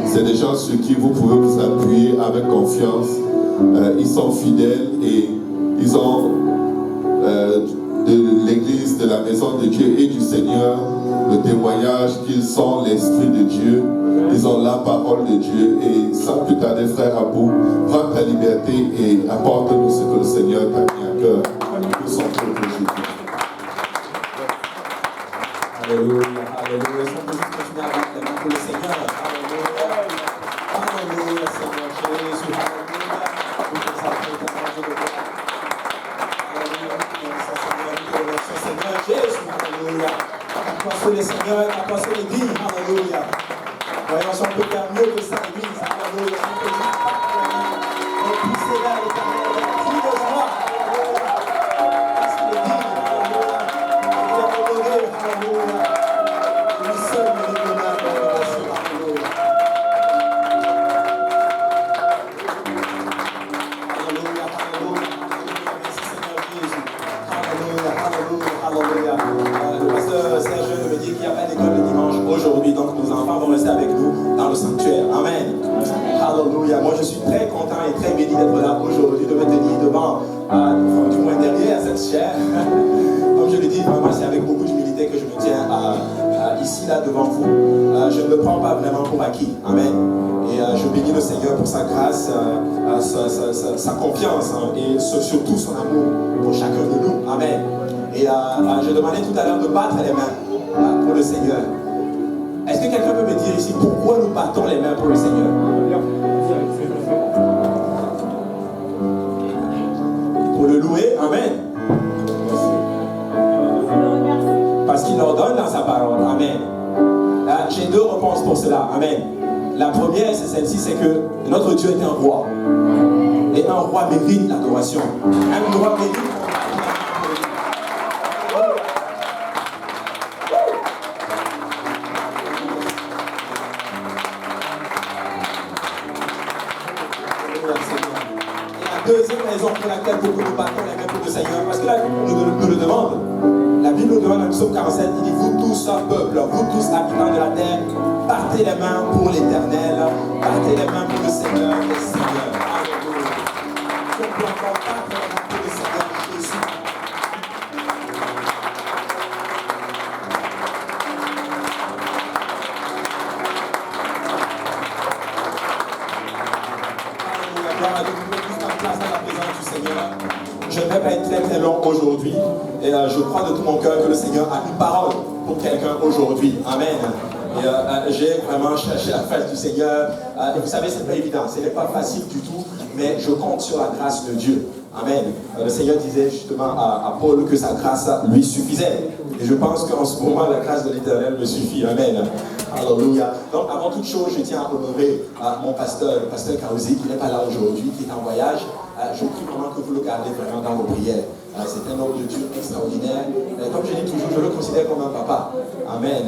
C'est des gens sur qui vous pouvez vous appuyer avec confiance. Ils sont fidèles et ils ont de l'Église, de la maison de Dieu et du Seigneur le témoignage qu'ils sont l'Esprit de Dieu. Ils ont la parole de Dieu. Et sans plus tarder, frère Abou, prends ta liberté et apporte-nous ce que le Seigneur t'a mis à cœur. Nous sommes pour Jésus. Alléluia, alléluia. Est-ce qu'on peut juste continuer à battre les mains pour le Seigneur? Alléluia. Alléluia, Seigneur Jésus. Alléluia. Nous te saluons, ta main de gloire. Alléluia. Nous te Seigneur Jésus. Alléluia. Apporte le Seigneur, apporte l'Église. Alléluia. Voyons si on peut faire mieux que ça, l'Église. Alléluia. On peut juste pousser vers l'Éternel. Crie de joie. Alléluia. Parce qu'il est digne. Alléluia. Il est honoré. Alléluia. Lui seul me donne la révélation. Alléluia. Alléluia. Alléluia. Merci Seigneur Jésus. Alléluia. Alléluia. Alléluia. Le pasteur Serge me dit qu'il n'y a pas d'école le dimanche aujourd'hui, donc nos enfants vont rester avec nous dans le sanctuaire. Amen. Alléluia. Moi je suis très content et très béni d'être là aujourd'hui, de me tenir devant, du moins derrière cette chaire. Comme je le dis, vraiment c'est avec beaucoup d'humilité que je me tiens ici, là, devant vous. Je ne le prends pas vraiment pour acquis. Amen. Et je bénis le Seigneur pour sa grâce, sa confiance, et surtout son amour pour chacun de nous. Amen. Et je demandais tout à l'heure de battre les mains pour le Seigneur. Est-ce que quelqu'un peut me dire ici pourquoi nous battons les mains pour le Seigneur? Pour le louer. Amen. Parce qu'il ordonne dans sa parole. Amen. J'ai deux réponses pour cela. Amen. La première, c'est celle-ci, c'est que notre Dieu est un roi. Et un roi mérite l'adoration. Un roi mérite. Et la deuxième raison pour laquelle beaucoup nous battons les mains pour le Seigneur, parce que là, nous le demande. La Bible nous demande dans le psaume 47, il dit, vous tous, peuple, vous tous, habitants de la terre, partez les mains pour l'Éternel, partez les mains pour le Seigneur des Seigneurs. Alléluia. On peut encore battre les mains pour le Seigneur Jésus. Alléluia. Gloire à Dieu, vous pouvez tous prendre place dans la présence du Seigneur. Je ne vais pas être très très long aujourd'hui. Et je crois de tout mon cœur que le Seigneur a une parole pour quelqu'un aujourd'hui. Amen. Et j'ai vraiment cherché la face du Seigneur. Et vous savez, ce n'est pas évident, ce n'est pas facile du tout, mais je compte sur la grâce de Dieu. Amen. Le Seigneur disait justement à Paul que sa grâce lui suffisait. Et je pense qu'en ce moment, la grâce de l'Éternel me suffit. Amen. Alléluia. Donc, avant toute chose, je tiens à honorer mon pasteur, le pasteur Kaouzi, qui n'est pas là aujourd'hui, qui est en voyage. Je prie vraiment que vous le gardez vraiment dans vos prières. C'est un homme de Dieu extraordinaire. Comme je dis toujours, je le considère comme un papa. Amen.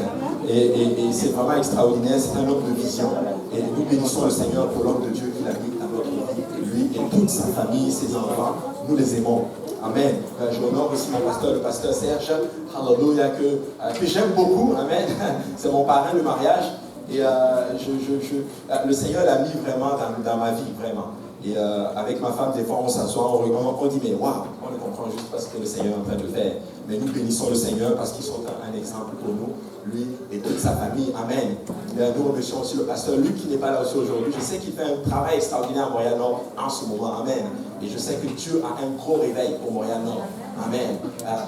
Et c'est vraiment extraordinaire. C'est un homme de vision. Et nous bénissons le Seigneur pour l'homme de Dieu qu'il a mis dans notre vie. Lui et toute sa famille, ses enfants, nous les aimons. Amen. Je honore aussi mon pasteur, le pasteur Serge. Alléluia, que j'aime beaucoup. Amen. C'est mon parrain de mariage. Et le Seigneur l'a mis vraiment dans ma vie, vraiment. Et avec ma femme, des fois, on s'assoit, on dit, mais waouh, on le comprend juste parce que le Seigneur est en train de le faire. Mais nous bénissons le Seigneur parce qu'ils sont un exemple pour nous, lui et toute sa famille. Amen. Nous remercions aussi le pasteur Luc qui n'est pas là aussi aujourd'hui. Je sais qu'il fait un travail extraordinaire à Montréal-Nord en ce moment. Amen. Et je sais que Dieu a un gros réveil pour Montréal-Nord. Amen.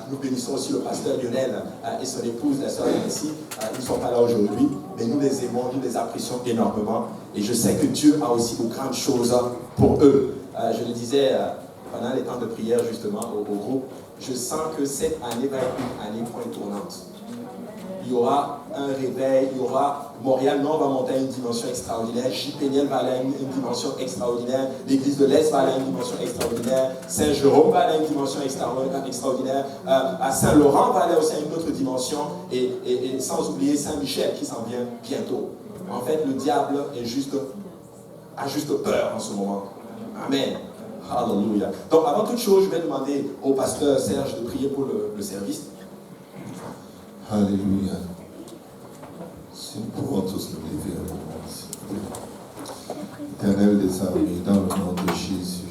Nous bénissons aussi le pasteur Lionel et son épouse, la sœur Nancy. Ils ne sont pas là aujourd'hui, mais nous les aimons, nous les apprécions énormément. Et je sais que Dieu a aussi de grandes choses pour eux. Je le disais pendant les temps de prière justement au groupe, je sens que cette année va être une année point tournante. Il y aura un réveil, il y aura Montréal-Nord va monter à une dimension extraordinaire, JPNL va aller à une dimension extraordinaire, l'Église de l'Est va aller à une dimension extraordinaire, Saint-Jérôme va aller à une dimension extraordinaire, à Saint-Laurent va aller aussi à une autre dimension, et sans oublier Saint-Michel qui s'en vient bientôt. En fait, le diable a juste peur en ce moment. Amen. Alléluia. Donc, avant toute chose, je vais demander au pasteur Serge de prier pour le service. Alléluia. Si nous pouvons tous nous lever à moment, s'il vous plaît. Éternel des armées, dans le nom de Jésus,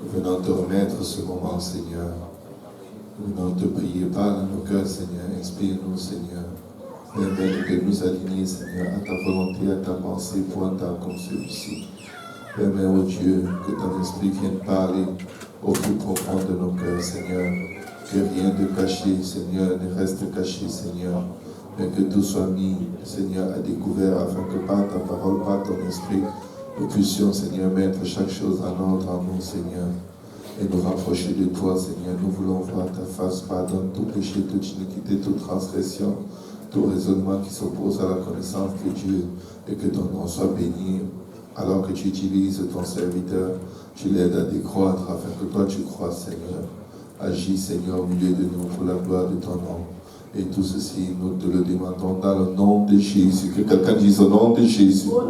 nous venons te remettre ce moment, Seigneur. Nous venons te prier, parle à nos cœurs, Seigneur. Inspire-nous, Seigneur. Permets-nous de nous aligner, Seigneur, à ta volonté, à ta pensée pour un temps comme celui-ci. Permets, ô Dieu, que ton esprit vienne parler au plus profond de nos cœurs, Seigneur. Que rien de caché, Seigneur, ne reste caché, Seigneur. Mais que tout soit mis, Seigneur, à découvert, afin que par ta parole, par ton esprit, nous puissions, Seigneur, mettre chaque chose en ordre en nous, Seigneur. Et nous rapprocher de toi, Seigneur. Nous voulons voir ta face. Pardonne tout péché, toute iniquité, toute transgression, tout raisonnement qui s'oppose à la connaissance de Dieu. Et que ton nom soit béni. Alors que tu utilises ton serviteur, tu l'aides à décroître, afin que toi tu crois, Seigneur. Agis, Seigneur, au milieu de nous pour la gloire de ton nom. Et tout ceci, nous te le demandons dans le nom de Jésus. Que quelqu'un dise au nom de Jésus. Au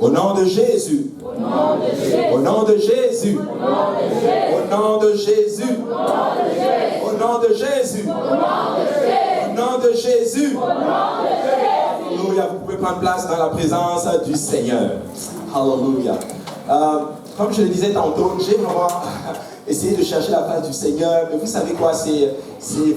nom de Jésus. Au nom de Jésus. Au nom de Jésus. Au nom de Jésus. Au nom de Jésus. Au nom de Jésus. Alléluia. Vous pouvez prendre place dans la présence du Seigneur. Alléluia. Comme je le disais tantôt, j'ai vraiment essayé de chercher la face du Seigneur, mais vous savez quoi, c'est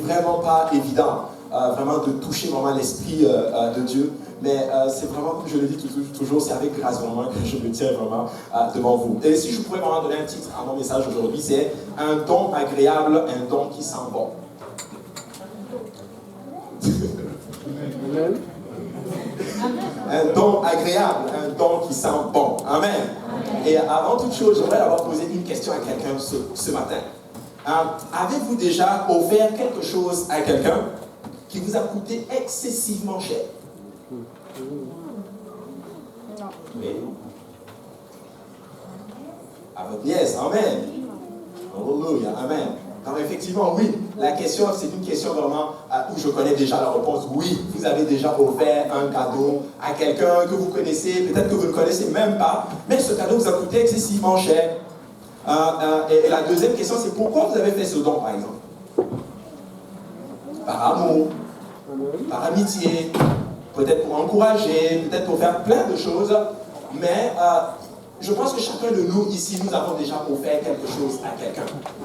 vraiment pas évident, vraiment de toucher vraiment l'Esprit de Dieu. Mais c'est vraiment, comme je le dis toujours, c'est avec grâce vraiment que je me tiens vraiment devant vous. Et si je pourrais vraiment donner un titre à mon message aujourd'hui, c'est un don agréable, un don qui sent bon. Un don agréable, un don qui sent bon. Amen. Et avant toute chose, j'aimerais avoir posé une question à quelqu'un ce matin. Avez-vous déjà offert quelque chose à quelqu'un qui vous a coûté excessivement cher? Oui. À votre yes, amen. Alléluia, amen. Donc effectivement, oui, la question, c'est une question vraiment où je connais déjà la réponse. Oui, vous avez déjà offert un cadeau à quelqu'un que vous connaissez, peut-être que vous ne connaissez même pas, mais ce cadeau vous a coûté excessivement cher. Et la deuxième question, c'est pourquoi vous avez fait ce don, par exemple? Par amour, par amitié, peut-être pour encourager, peut-être pour faire plein de choses, mais je pense que chacun de nous ici, nous avons déjà offert quelque chose à quelqu'un.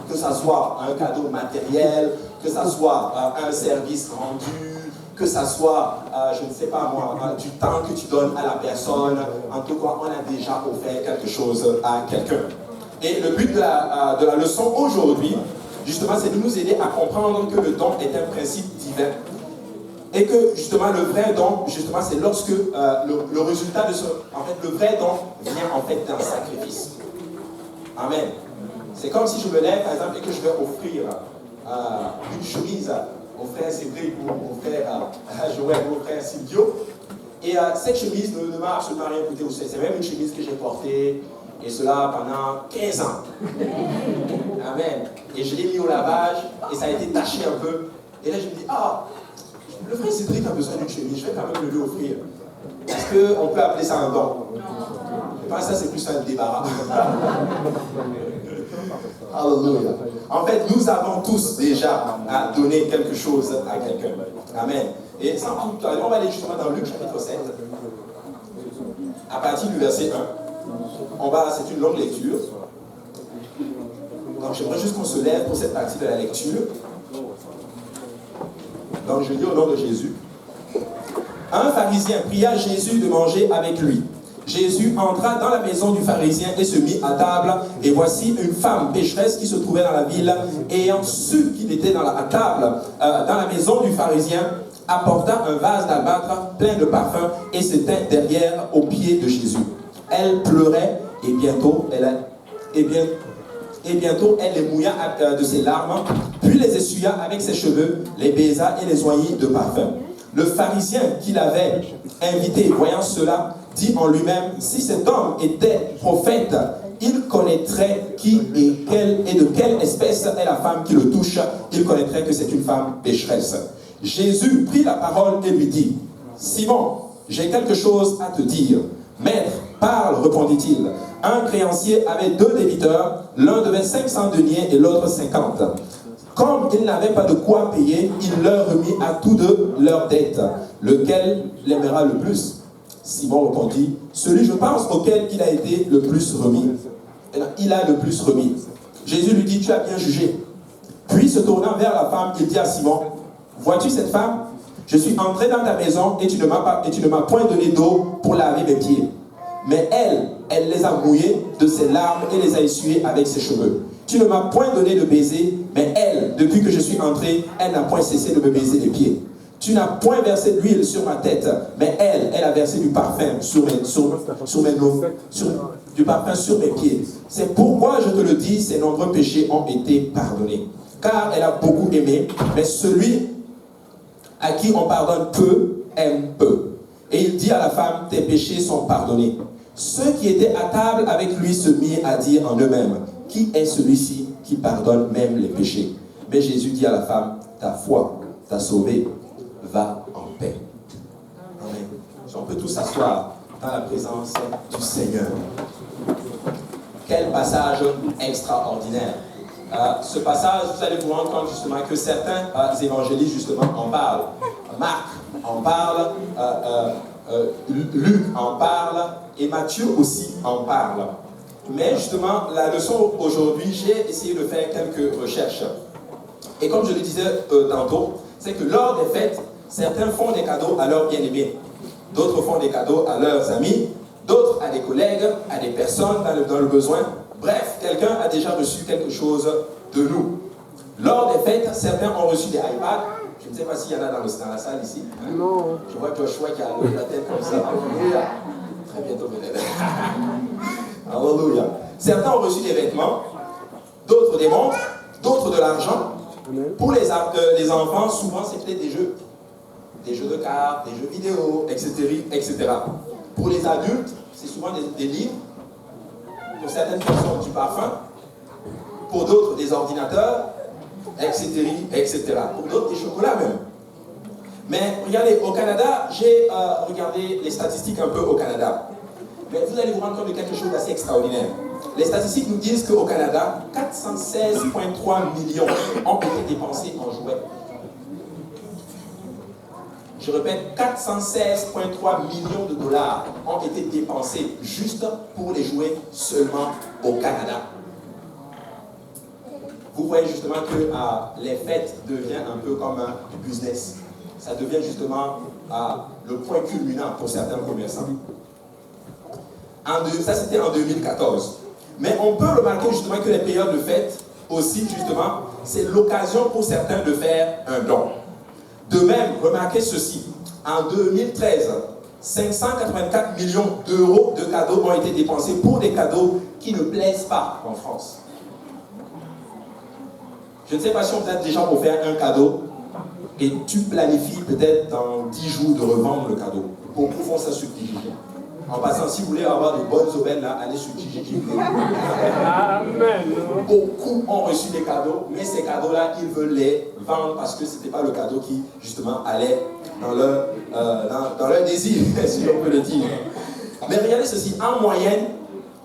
Que ce soit un cadeau matériel, que ce soit un service rendu, que ce soit, je ne sais pas moi, du temps que tu donnes à la personne. En tout cas, on a déjà offert quelque chose à quelqu'un. Et le but de la leçon aujourd'hui, justement, c'est de nous aider à comprendre que le don est un principe divin. Et que justement le vrai don, justement, c'est lorsque le résultat de ce... En fait, le vrai don vient en fait d'un sacrifice. Amen. C'est comme si je me lève, par exemple, et que je vais offrir une chemise au frère Cédric ou au frère Joël ou au frère Silvio. Et cette chemise ne m'a absolument rien coûté. C'est même une chemise que j'ai portée, et cela pendant 15 ans. Amen. Et je l'ai mis au lavage, et ça a été taché un peu. Et là, je me dis, le frère Cédric a besoin d'une chemise, je vais quand même le lui offrir. Est-ce qu'on peut appeler ça un don? Je pense que ça, c'est plus un débarras. Alléluia. En fait, nous avons tous déjà donné quelque chose à quelqu'un. Amen. Et sans tout, on va aller justement dans Luc chapitre 7, à partir du verset 1. C'est une longue lecture. Donc j'aimerais juste qu'on se lève pour cette partie de la lecture. Donc je lis au nom de Jésus. Un pharisien pria Jésus de manger avec lui. Jésus entra dans la maison du pharisien et se mit à table. Et voici une femme pécheresse qui se trouvait dans la ville, ayant su qu'il était à table dans la maison du pharisien, apporta un vase d'albâtre plein de parfums et se tint derrière aux pieds de Jésus. Elle pleurait et bientôt elle les mouilla de ses larmes, puis les essuya avec ses cheveux, les baisa et les oignit de parfum. Le pharisien qui l'avait invité, voyant cela, dit en lui-même, si cet homme était prophète, il connaîtrait qui et de quelle espèce est la femme qui le touche, il connaîtrait que c'est une femme pécheresse. Jésus prit la parole et lui dit, Simon, j'ai quelque chose à te dire. Maître, parle, répondit-il. Un créancier avait 2 débiteurs, l'un devait 500 deniers et l'autre 50. Comme ils n'avaient pas de quoi payer, il leur remit à tous deux leurs dettes. Lequel l'aimera le plus? Simon répondit, celui, je pense, auquel il a été le plus remis. Il a le plus remis. Jésus lui dit, tu as bien jugé. Puis, se tournant vers la femme, il dit à Simon, vois-tu cette femme? Je suis entré dans ta maison et tu ne m'as point donné d'eau pour laver mes pieds. Mais elle les a mouillés de ses larmes et les a essuyés avec ses cheveux. Tu ne m'as point donné de baiser, mais elle, depuis que je suis entré, elle n'a point cessé de me baiser les pieds. Tu n'as point versé de l'huile sur ma tête, mais elle a versé du parfum du parfum sur mes pieds. C'est pourquoi je te le dis, ses nombreux péchés ont été pardonnés. Car elle a beaucoup aimé, mais celui à qui on pardonne peu, aime peu. Et il dit à la femme, tes péchés sont pardonnés. Ceux qui étaient à table avec lui se mirent à dire en eux-mêmes, qui est celui-ci qui pardonne même les péchés? Mais Jésus dit à la femme, ta foi t'a sauvée, va en paix. Amen. On peut tous s'asseoir dans la présence du Seigneur. Quel passage extraordinaire. Ce passage, vous allez vous rendre compte justement que certains évangélistes justement en parlent. Marc en parle, Luc en parle et Matthieu aussi en parle. Mais justement, la leçon aujourd'hui, j'ai essayé de faire quelques recherches. Et comme je le disais tantôt, c'est que lors des fêtes, certains font des cadeaux à leurs bien-aimés, d'autres font des cadeaux à leurs amis, d'autres à des collègues, à des personnes dans le besoin. Bref, quelqu'un a déjà reçu quelque chose de nous. Lors des fêtes, certains ont reçu des iPads. Je ne sais pas s'il y en a dans la salle ici. Non. Je vois Joshua qui a levé la tête comme ça. Alléluia. Très bientôt, peut-être. Alléluia. Certains ont reçu des vêtements, d'autres des montres, d'autres de l'argent. Pour les enfants, souvent, c'était des jeux de cartes, des jeux vidéo, etc. Pour les adultes, c'est souvent des livres. Pour certaines personnes, du parfum. Pour d'autres, des ordinateurs, etc. Pour d'autres, des chocolats même. Mais regardez, au Canada, j'ai regardé les statistiques un peu au Canada. Mais vous allez vous rendre compte de quelque chose d'assez extraordinaire. Les statistiques nous disent qu'au Canada, 416,3 millions ont été dépensés en jouets. Je répète, 416,3 millions de dollars ont été dépensés juste pour les jouets seulement au Canada. Vous voyez justement que les fêtes deviennent un peu comme un business. Ça devient justement le point culminant pour certains commerçants. Ça, c'était en 2014. Mais on peut remarquer justement que les périodes de fête aussi, justement, c'est l'occasion pour certains de faire un don. De même, remarquez ceci. En 2013, 584 millions d'euros de cadeaux ont été dépensés pour des cadeaux qui ne plaisent pas en France. Je ne sais pas si on vous a déjà offert un cadeau et tu planifies peut-être dans 10 jours de revendre le cadeau. Beaucoup font ça sur Kijiji. En passant, si vous voulez avoir de bonnes aubaines, là, allez sur Kijiji. Beaucoup ont reçu des cadeaux, mais ces cadeaux-là, ils veulent les vendre parce que ce n'était pas le cadeau qui, justement, allait dans leur désir, si on peut le dire. Mais regardez ceci, en moyenne,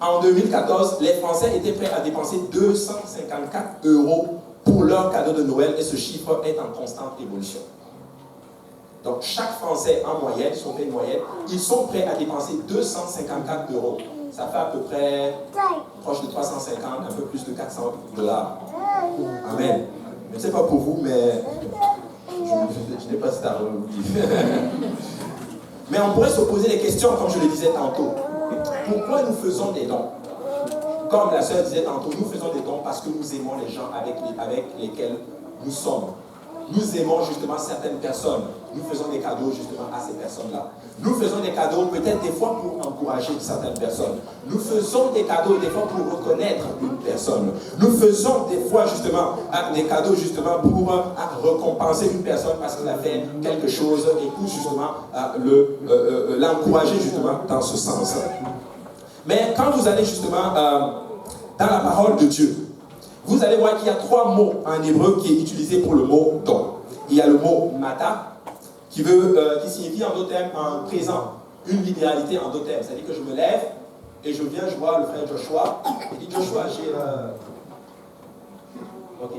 en 2014, les Français étaient prêts à dépenser 254 € pour leur cadeau de Noël et ce chiffre est en constante évolution. Donc chaque Français en moyenne, si on fait une moyenne, ils sont prêts à dépenser 254 €. Ça fait à peu près proche de 350, un peu plus de 400 $. Amen. Je ne sais pas pour vous, mais je n'ai pas cet argent. Mais on pourrait se poser des questions, comme je le disais tantôt. Pourquoi nous faisons des dons? Comme la sœur disait tantôt, nous faisons des dons parce que nous aimons les gens avec lesquels nous sommes. Nous aimons justement certaines personnes. Nous faisons des cadeaux justement à ces personnes-là. Nous faisons des cadeaux peut-être des fois pour encourager certaines personnes. Nous faisons des cadeaux des fois pour reconnaître une personne. Nous faisons des fois justement des cadeaux justement pour récompenser une personne parce qu'elle a fait quelque chose et pour justement l'encourager justement dans ce sens. Mais quand vous allez justement dans la parole de Dieu, vous allez voir qu'il y a 3 mots en hébreu qui est utilisé pour le mot don. Il y a le mot mata, qui signifie en d'autres termes en présent, une littéralité en d'autres termes. C'est-à-dire que je me lève et je viens, je vois le frère Joshua. Il dit Joshua, ok.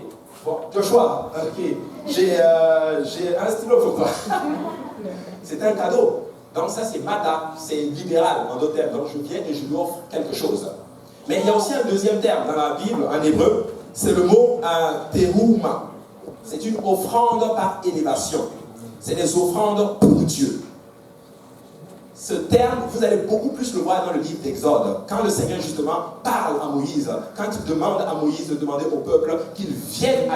Bon, Joshua, ok. J'ai un stylo pour toi. C'est un cadeau. Donc ça, c'est mata, c'est libéral en d'autres termes. Donc je viens et je lui offre quelque chose. Mais il y a aussi un deuxième terme dans la Bible, en hébreu, c'est le mot terouma. C'est une offrande par élévation. C'est des offrandes pour Dieu. Ce terme, vous allez beaucoup plus le voir dans le livre d'Exode. Quand le Seigneur, justement, parle à Moïse, quand il demande à Moïse de demander au peuple qu'il vienne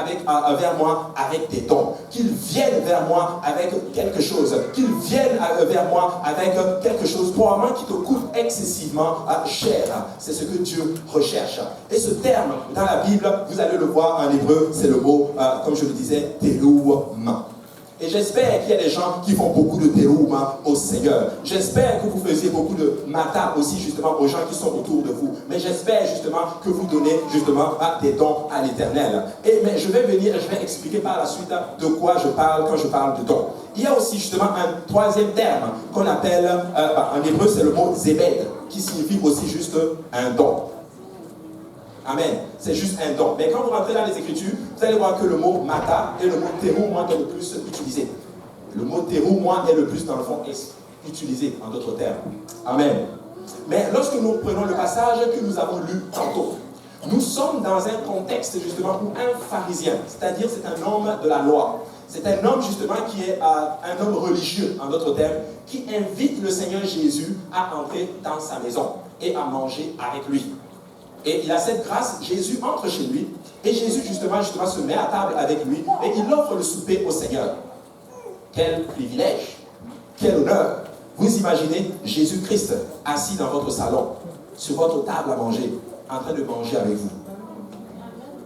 vers moi avec des dons, qu'il vienne vers moi avec quelque chose, qu'il vienne vers moi avec quelque chose, probablement qui te coûte excessivement cher. C'est ce que Dieu recherche. Et ce terme, dans la Bible, vous allez le voir en hébreu, c'est le mot, comme je le disais, terouma. Et j'espère qu'il y a des gens qui font beaucoup de terouma au Seigneur. J'espère que vous faisiez beaucoup de mata aussi justement aux gens qui sont autour de vous. Mais j'espère justement que vous donnez justement des dons à l'Éternel. Mais je vais venir et je vais expliquer par la suite de quoi je parle quand je parle de dons. Il y a aussi justement un troisième terme qu'on appelle, en hébreu c'est le mot zébed, qui signifie aussi juste un don. Amen. C'est juste un don. Mais quand vous rentrez dans les Écritures, vous allez voir que le mot mata et le mot terouma est le plus utilisé. Le mot terouma est le plus, dans le fond, utilisé, en d'autres termes. Amen. Mais lorsque nous prenons le passage que nous avons lu tantôt, nous sommes dans un contexte, justement, où un pharisien, c'est-à-dire c'est un homme de la loi, c'est un homme, justement, qui est un homme religieux, en d'autres termes, qui invite le Seigneur Jésus à entrer dans sa maison et à manger avec lui. Et il a cette grâce, Jésus entre chez lui, et Jésus justement se met à table avec lui, et il offre le souper au Seigneur. Quel privilège, quel honneur. Vous imaginez Jésus-Christ assis dans votre salon, sur votre table à manger, en train de manger avec vous.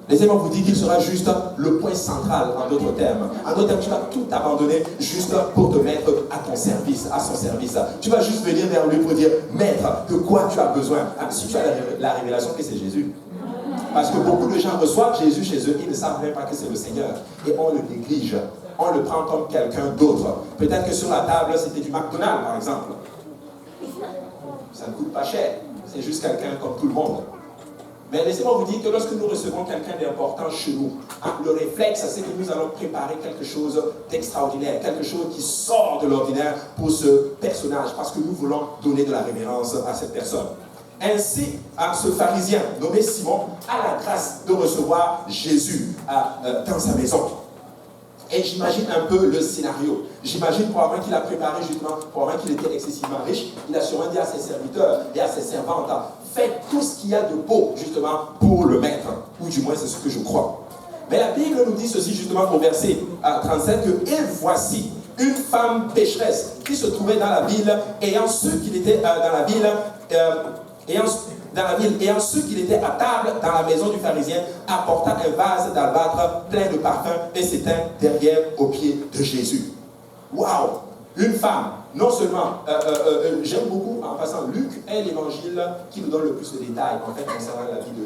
Laissez-moi vous dire qu'il sera juste le point central, en d'autres termes. En d'autres termes, tu vas tout abandonner juste pour te mettre à ton service, à son service. Tu vas juste venir vers lui pour dire, Maître, de quoi tu as besoin? Si tu as la révélation que c'est Jésus. Parce que beaucoup de gens reçoivent Jésus chez eux, ils ne savent même pas que c'est le Seigneur. Et on le néglige. On le prend comme quelqu'un d'autre. Peut-être que sur la table, c'était du McDonald's, par exemple. Ça ne coûte pas cher. C'est juste quelqu'un comme tout le monde. Mais laissez-moi vous dire que lorsque nous recevons quelqu'un d'important chez nous, le réflexe, c'est que nous allons préparer quelque chose d'extraordinaire, quelque chose qui sort de l'ordinaire pour ce personnage, parce que nous voulons donner de la révérence à cette personne. Ainsi, ce pharisien nommé Simon a la grâce de recevoir Jésus dans sa maison. Et j'imagine un peu le scénario. J'imagine probablement qu'il a préparé justement, probablement qu'il était excessivement riche. Il a sûrement dit à ses serviteurs et à ses servantes, faites tout ce qu'il y a de beau justement pour le maître. Ou du moins c'est ce que je crois. Mais la Bible nous dit ceci justement au verset 37 que « Et voici une femme pécheresse qui se trouvait dans la ville, ayant su qu'il était dans la ville, ayant su qu'il était à table dans la maison du pharisien, apporta un vase d'albâtre plein de parfums et s'éteint derrière aux pieds de Jésus. » Waouh! Une femme, non seulement, j'aime beaucoup, en passant, Luc est l'évangile qui nous donne le plus de détails, en fait, concernant la vie de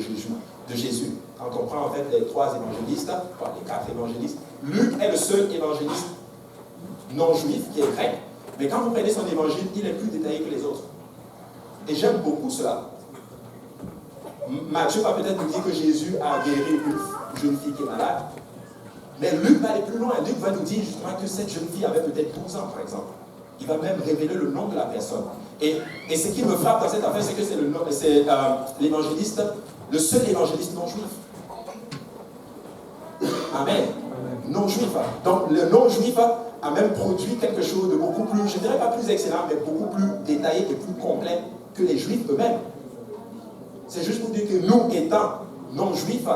Jésus. Quand on prend, en fait, les 3 évangélistes, les 4 évangélistes, Luc est le seul évangéliste non-juif qui est grec, mais quand vous prenez son évangile, il est plus détaillé que les autres. Et j'aime beaucoup cela. Matthieu va peut-être nous dire que Jésus a guéri une jeune fille qui est malade. Mais Luc va aller plus loin. Luc va nous dire justement que cette jeune fille avait peut-être 12 ans, par exemple. Il va même révéler le nom de la personne. Et ce qui me frappe dans cette affaire, c'est que c'est l'évangéliste, le seul évangéliste non-juif. Amen. Non-juif. Donc le non-juif a même produit quelque chose de beaucoup plus, je ne dirais pas plus excellent, mais beaucoup plus détaillé et plus complet que les juifs eux-mêmes. C'est juste pour dire que nous, étant non-juifs,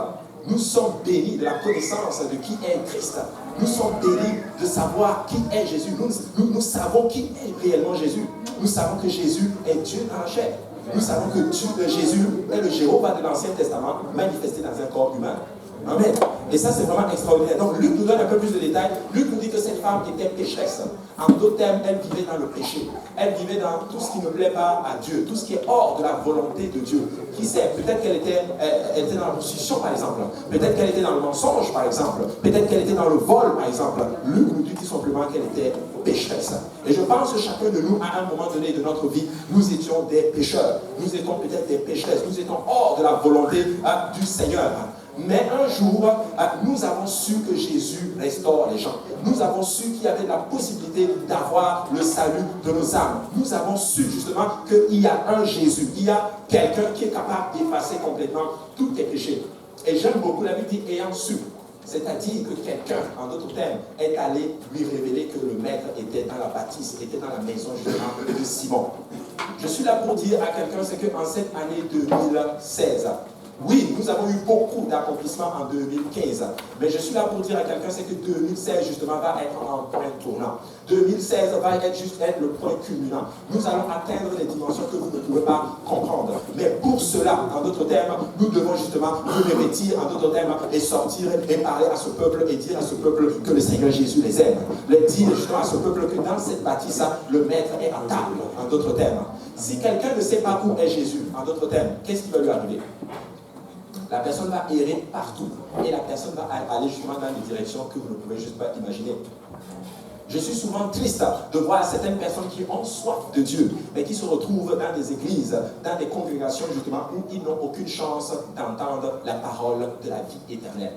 nous sommes bénis de la connaissance de qui est Christ. Nous sommes bénis de savoir qui est Jésus. Nous savons qui est réellement Jésus. Nous savons que Jésus est Dieu dans la chair. Nous savons que Jésus est le Jéhovah de l'Ancien Testament manifesté dans un corps humain. Amen. Et ça, c'est vraiment extraordinaire. Donc, Luc nous donne un peu plus de détails. Luc nous dit que cette femme était pécheresse. En d'autres termes, elle vivait dans le péché. Elle vivait dans tout ce qui ne plaît pas à Dieu, tout ce qui est hors de la volonté de Dieu. Qui sait, peut-être qu'elle était dans la prostitution, par exemple. Peut-être qu'elle était dans le mensonge, par exemple. Peut-être qu'elle était dans le vol, par exemple. Luc nous dit tout simplement qu'elle était pécheresse. Et je pense que chacun de nous, à un moment donné de notre vie, nous étions des pécheurs. Nous étions peut-être des pécheresses. Nous étions hors de la volonté du Seigneur. Mais un jour, nous avons su que Jésus restaure les gens. Nous avons su qu'il y avait la possibilité d'avoir le salut de nos âmes. Nous avons su justement qu'il y a un Jésus. Il y a quelqu'un qui est capable d'effacer complètement tous tes péchés. Et j'aime beaucoup la Bible dit ayant su. C'est-à-dire que quelqu'un, en d'autres termes, est allé lui révéler que le maître était dans la bâtisse, était dans la maison justement de Simon. Je suis là pour dire à quelqu'un, c'est qu'en cette année 2016, oui, nous avons eu beaucoup d'accomplissements en 2015, mais je suis là pour dire à quelqu'un, c'est que 2016 justement va être un point tournant. 2016 va être le point culminant. Nous allons atteindre des dimensions que vous ne pouvez pas comprendre. Mais pour cela, en d'autres termes, nous devons justement nous revêtir, en d'autres termes, et sortir et parler à ce peuple et dire à ce peuple que le Seigneur Jésus les aime. Le dire justement à ce peuple que dans cette bâtisse, le maître est à table, en d'autres termes. Si quelqu'un ne sait pas où est Jésus, en d'autres termes, qu'est-ce qui va lui arriver? La personne va errer partout et la personne va aller justement dans des directions que vous ne pouvez juste pas imaginer. Je suis souvent triste de voir certaines personnes qui ont soif de Dieu, mais qui se retrouvent dans des églises, dans des congrégations justement où ils n'ont aucune chance d'entendre la parole de la vie éternelle.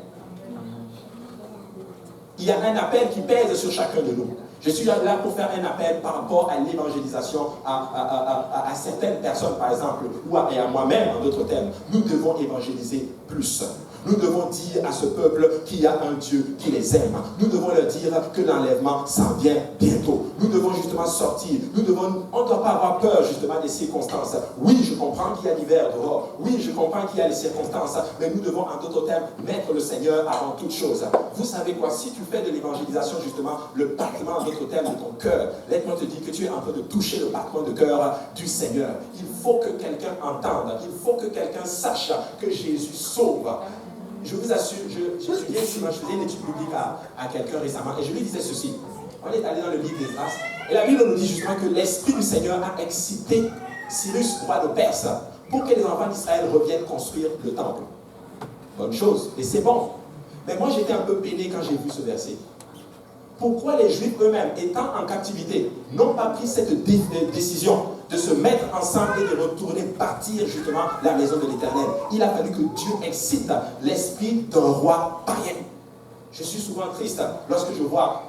Il y a un appel qui pèse sur chacun de nous. Je suis là pour faire un appel par rapport à l'évangélisation à certaines personnes, par exemple, et à moi-même, en d'autres termes. Nous devons évangéliser plus. Nous devons dire à ce peuple qu'il y a un Dieu qui les aime. Nous devons leur dire que l'enlèvement s'en vient bientôt. Nous devons justement sortir. On ne doit pas avoir peur justement des circonstances. Oui, je comprends qu'il y a l'hiver dehors. Oui, je comprends qu'il y a les circonstances. Mais nous devons, en d'autres termes, mettre le Seigneur avant toute chose. Vous savez quoi? Si tu fais de l'évangélisation, justement, le battement, en d'autres termes, de ton cœur, laisse-moi te dire que tu es en train de toucher le battement de cœur du Seigneur. Il faut que quelqu'un entende. Il faut que quelqu'un sache que Jésus sauve. Je vous assure, je faisais une étude biblique à quelqu'un récemment et je lui disais ceci. On est allé dans le livre des Grâces et la Bible nous dit justement que l'Esprit du Seigneur a excité Cyrus, roi de Perse, pour que les enfants d'Israël reviennent construire le temple. Bonne chose, et c'est bon. Mais moi j'étais un peu peiné quand j'ai vu ce verset. Pourquoi les Juifs eux-mêmes, étant en captivité, n'ont pas pris cette décision de se mettre ensemble et de retourner partir justement la maison de l'Éternel? Il a fallu que Dieu excite l'esprit d'un roi païen. Je suis souvent triste lorsque je vois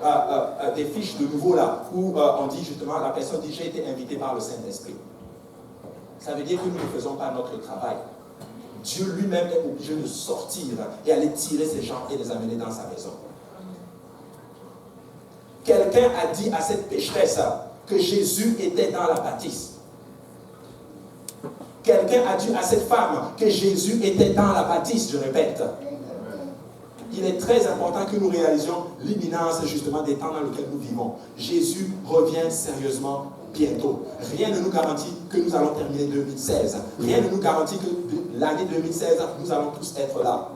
des fiches de nouveau là, où on dit justement, la personne dit, j'ai été invité par le Saint-Esprit. Ça veut dire que nous ne faisons pas notre travail. Dieu lui-même est obligé de sortir et aller tirer ces gens et les amener dans sa maison. Quelqu'un a dit à cette pécheresse que Jésus était dans la bâtisse. Quelqu'un a dit à cette femme que Jésus était dans la bâtisse, je répète. Il est très important que nous réalisions l'imminence justement des temps dans lesquels nous vivons. Jésus revient sérieusement bientôt. Rien ne nous garantit que nous allons terminer 2016. Rien ne nous garantit que l'année 2016, nous allons tous être là.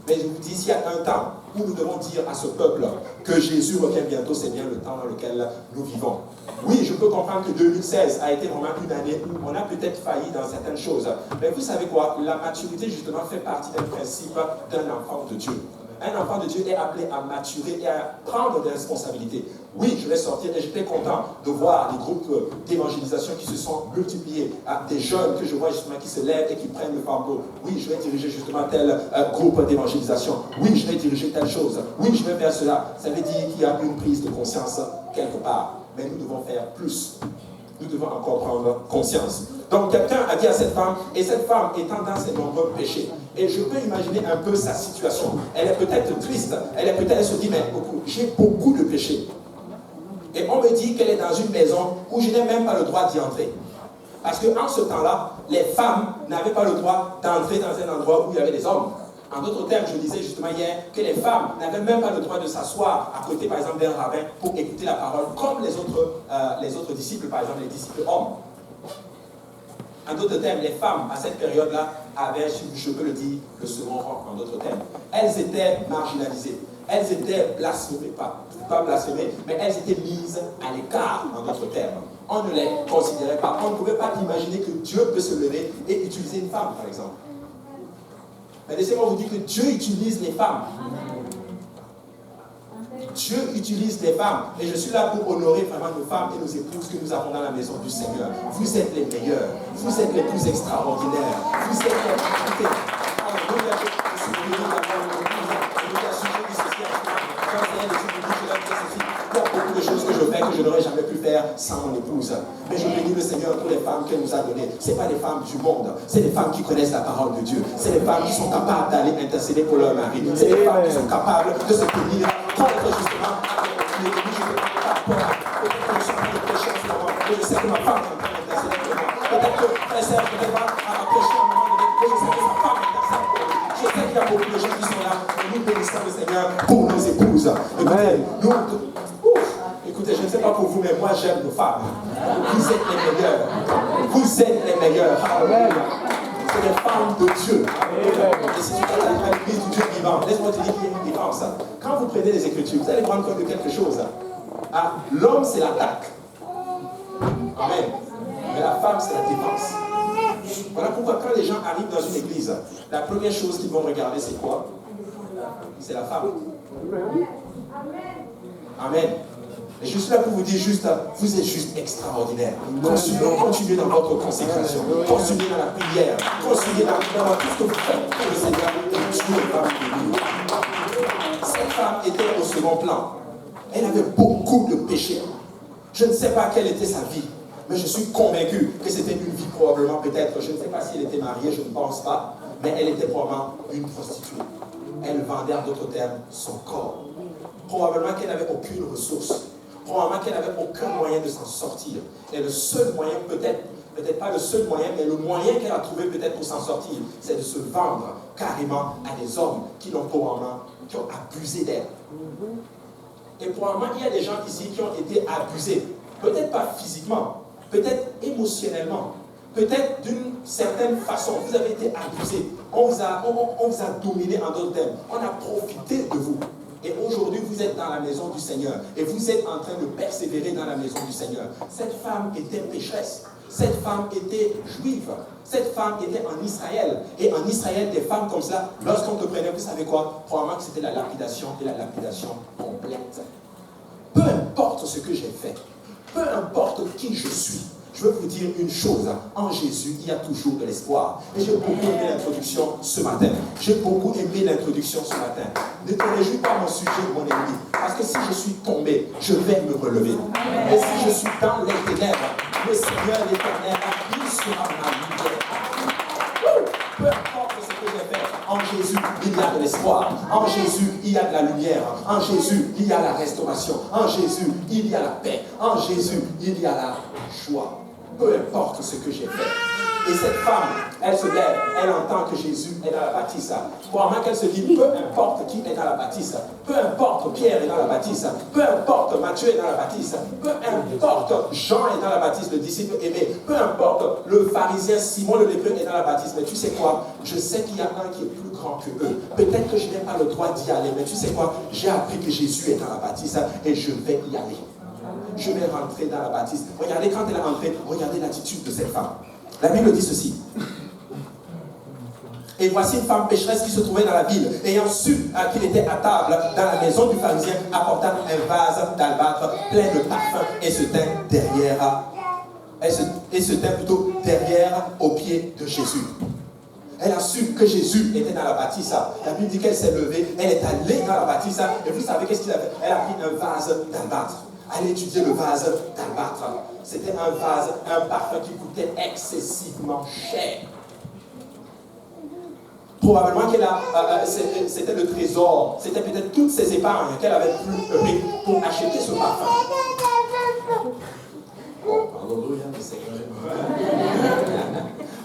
Mais je vous dis, s'il y a un temps où nous devons dire à ce peuple que Jésus revient bientôt, c'est bien le temps dans lequel nous vivons. Oui, je peux comprendre que 2016 a été vraiment une année où on a peut-être failli dans certaines choses. Mais vous savez quoi? La maturité, justement, fait partie d'un principe d'un enfant de Dieu. Un enfant de Dieu est appelé à maturer et à prendre des responsabilités. Oui, je vais sortir et j'étais content de voir les groupes d'évangélisation qui se sont multipliés. Des jeunes que je vois justement qui se lèvent et qui prennent le flambeau. Oui, je vais diriger justement tel groupe d'évangélisation. Oui, je vais diriger telle chose. Oui, je vais faire cela. Ça veut dire qu'il y a une prise de conscience quelque part. Mais nous devons faire plus. Nous devons encore prendre conscience. Donc quelqu'un a dit à cette femme, et cette femme étant dans ses nombreux péchés, et je peux imaginer un peu sa situation. Elle est peut-être triste, elle se dit, mais j'ai beaucoup de péchés. Et on me dit qu'elle est dans une maison où je n'ai même pas le droit d'y entrer. Parce qu'en ce temps-là, les femmes n'avaient pas le droit d'entrer dans un endroit où il y avait des hommes. En d'autres termes, je disais justement hier que les femmes n'avaient même pas le droit de s'asseoir à côté, par exemple, d'un rabbin pour écouter la parole, comme les autres disciples, par exemple, les disciples hommes. En d'autres termes, les femmes, à cette période-là, avaient, je peux le dire, le second rang, en d'autres termes. Elles étaient marginalisées. Elles étaient blasphémées, pas blasphémées, mais elles étaient mises à l'écart, en d'autres termes. On ne les considérait pas. On ne pouvait pas imaginer que Dieu peut se lever et utiliser une femme, par exemple. Mais laissez-moi vous dire que Dieu utilise les femmes. Dieu utilise les femmes. Et je suis là pour honorer vraiment nos femmes et nos épouses que nous avons dans la maison du Seigneur. Vous êtes les meilleurs. Vous êtes les plus extraordinaires. Vous êtes les... que je n'aurais jamais pu faire sans mon épouse. Mais je bénis le Seigneur pour les femmes qu'elle nous a données. Ce n'est pas les femmes du monde, c'est les femmes qui connaissent la parole de Dieu. C'est les femmes qui sont capables d'aller intercéder pour leur mari. C'est les femmes qui sont capables de se tenir contre justement l'ennemi. Je ne peux pas peur. Peut-être que je suis en train de prêcher en ce moment, mais je sais que ma femme est en train d'intercéder pour moi. Peut-être que frère Serge ne peut pas prêcher à un moment donné, mais je sais que sa femme intercède pour lui. Je sais qu'il y a beaucoup de gens qui sont là et nous bénissons le Seigneur pour nos épouses. Écoutez, je ne sais pas pour vous, mais moi j'aime nos femmes. Vous êtes les meilleurs. Vous êtes les meilleurs. C'est les femmes de Dieu. Et si tu es à l'église du Dieu vivant, laisse-moi te dire qu'il y a une différence. Quand vous prenez les Écritures, vous allez rendre compte de quelque chose. L'homme, c'est l'attaque. Amen. Mais la femme, c'est la défense. Voilà pourquoi quand les gens arrivent dans une église, la première chose qu'ils vont regarder, c'est quoi? C'est la femme. Amen. Et je suis là pour vous dire juste, vous êtes juste extraordinaire. Continuez dans votre consécration. Continuez dans la prière. Continuez dans tout ce que vous faites pour le Seigneur. Et Dieu va vous bénir. Cette femme était au second plan. Elle avait beaucoup de péchés. Je ne sais pas quelle était sa vie. Mais je suis convaincu que c'était une vie probablement peut-être, je ne sais pas si elle était mariée, je ne pense pas, mais elle était probablement une prostituée. Elle vendait en d'autres termes son corps. Probablement qu'elle n'avait aucune ressource. Probablement qu'elle n'avait aucun moyen de s'en sortir. Et le seul moyen, peut-être pas le seul moyen, mais le moyen qu'elle a trouvé peut-être pour s'en sortir, c'est de se vendre carrément à des hommes qui ont abusé d'elle. Et probablement il y a des gens ici qui ont été abusés. Peut-être pas physiquement, peut-être émotionnellement, peut-être d'une certaine façon. Vous avez été abusé. On vous a dominé en d'autres termes. On a profité de vous. Et aujourd'hui, vous êtes dans la maison du Seigneur. Et vous êtes en train de persévérer dans la maison du Seigneur. Cette femme était pécheresse. Cette femme était juive. Cette femme était en Israël. Et en Israël, des femmes comme ça, lorsqu'on te prenait, vous savez quoi? Probablement que c'était la lapidation et la lapidation complète. Peu importe ce que j'ai fait, peu importe qui je suis, je veux vous dire une chose, en Jésus, il y a toujours de l'espoir. Et j'ai beaucoup aimé l'introduction ce matin. J'ai beaucoup aimé l'introduction ce matin. Ne te réjouis pas mon sujet, mon ennemi. Parce que si je suis tombé, je vais me relever. Et si je suis dans les ténèbres, le Seigneur l'Éternel, il sera ma lumière. Peu importe ce que j'ai fait, en Jésus, il y a de l'espoir. En Jésus, il y a de la lumière. En Jésus, il y a la restauration. En Jésus, il y a la paix. En Jésus, il y a la joie. Peu importe ce que j'ai fait. Et cette femme, elle se lève, elle entend que Jésus est dans la bâtisse. Probablement qu'elle se dit, peu importe qui est dans la bâtisse, peu importe Pierre est dans la bâtisse, peu importe Matthieu est dans la bâtisse, peu importe Jean est dans la bâtisse, le disciple aimé, peu importe le pharisien Simon le lépreux est dans la bâtisse, mais tu sais quoi? Je sais qu'il y a un qui est plus grand que eux. Peut-être que je n'ai pas le droit d'y aller, mais tu sais quoi? J'ai appris que Jésus est dans la bâtisse et je vais y aller. Je vais rentrer dans la bâtisse. Regardez, quand elle est rentrée, regardez l'attitude de cette femme. La Bible dit ceci. Et voici une femme pécheresse qui se trouvait dans la ville, ayant su qu'il était à table dans la maison du pharisien, apportant un vase d'albâtre plein de parfums et se tint derrière, derrière aux pieds de Jésus. Elle a su que Jésus était dans la bâtisse. La Bible dit qu'elle s'est levée, elle est allée dans la bâtisse, et vous savez qu'est-ce qu'il a fait? Elle a pris un vase d'albâtre. Elle étudiait le vase d'albâtre. C'était un vase, un parfum qui coûtait excessivement cher. Probablement c'était le trésor, c'était peut-être toutes ses épargnes qu'elle avait pris pour acheter ce parfum. Oh, alléluia, le Seigneur.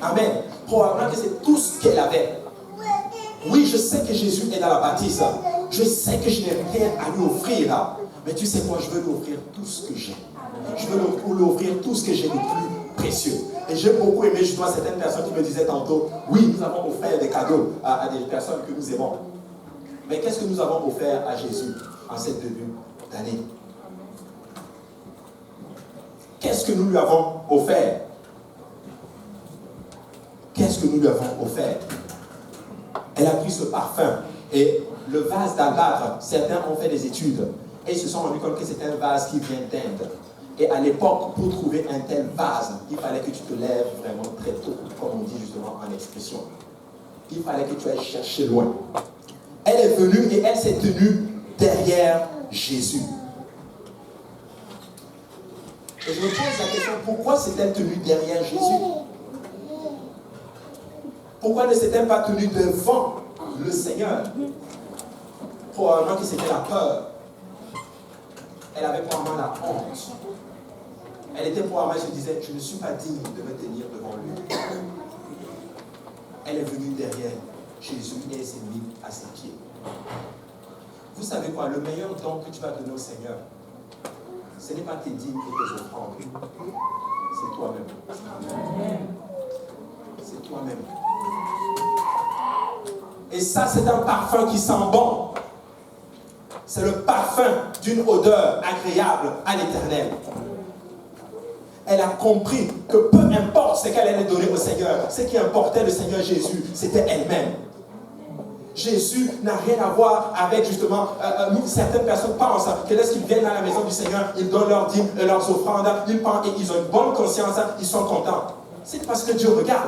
Amen. Probablement que c'est tout ce qu'elle avait. Oui, je sais que Jésus est dans la bâtisse. Je sais que je n'ai rien à lui offrir. Mais tu sais quoi, je veux lui offrir tout ce que j'ai. Je veux lui offrir tout ce que j'ai de plus précieux. Et j'ai beaucoup aimé justement certaines personnes qui me disaient tantôt, oui, nous avons offert des cadeaux à des personnes que nous aimons. Mais qu'est-ce que nous avons offert à Jésus en cette début d'année? Qu'est-ce que nous lui avons offert? Qu'est-ce que nous lui avons offert? Elle a pris ce parfum et le vase d'albâtre, certains ont fait des études. Et ils se sont rendus compte que c'est un vase qui vient d'Inde. Et à l'époque, pour trouver un tel vase, il fallait que tu te lèves vraiment très tôt, comme on dit justement en expression. Il fallait que tu ailles chercher loin. Elle est venue et elle s'est tenue derrière Jésus. Et je me pose la question, pourquoi s'est-elle tenue derrière Jésus? Pourquoi ne s'est-elle pas tenue devant le Seigneur? Probablement que c'était la peur. Elle avait probablement la honte. Elle était probablement, elle se disait, je ne suis pas digne de me tenir devant lui. Elle est venue derrière Jésus et elle s'est mise à ses pieds. Vous savez quoi? Le meilleur don que tu vas donner au Seigneur, ce n'est pas tes dîmes et tes offrandes. C'est toi-même. C'est toi-même. Et ça, c'est un parfum qui sent bon. C'est le parfum d'une odeur agréable à l'Éternel. Elle a compris que peu importe ce qu'elle allait donner au Seigneur, ce qui importait le Seigneur Jésus, c'était elle-même. Jésus n'a rien à voir avec justement, certaines personnes pensent que lorsqu'ils viennent à la maison du Seigneur, ils donnent leurs dîmes et leurs offrandes, ils pensent et ils ont une bonne conscience, ils sont contents. C'est parce que Dieu regarde.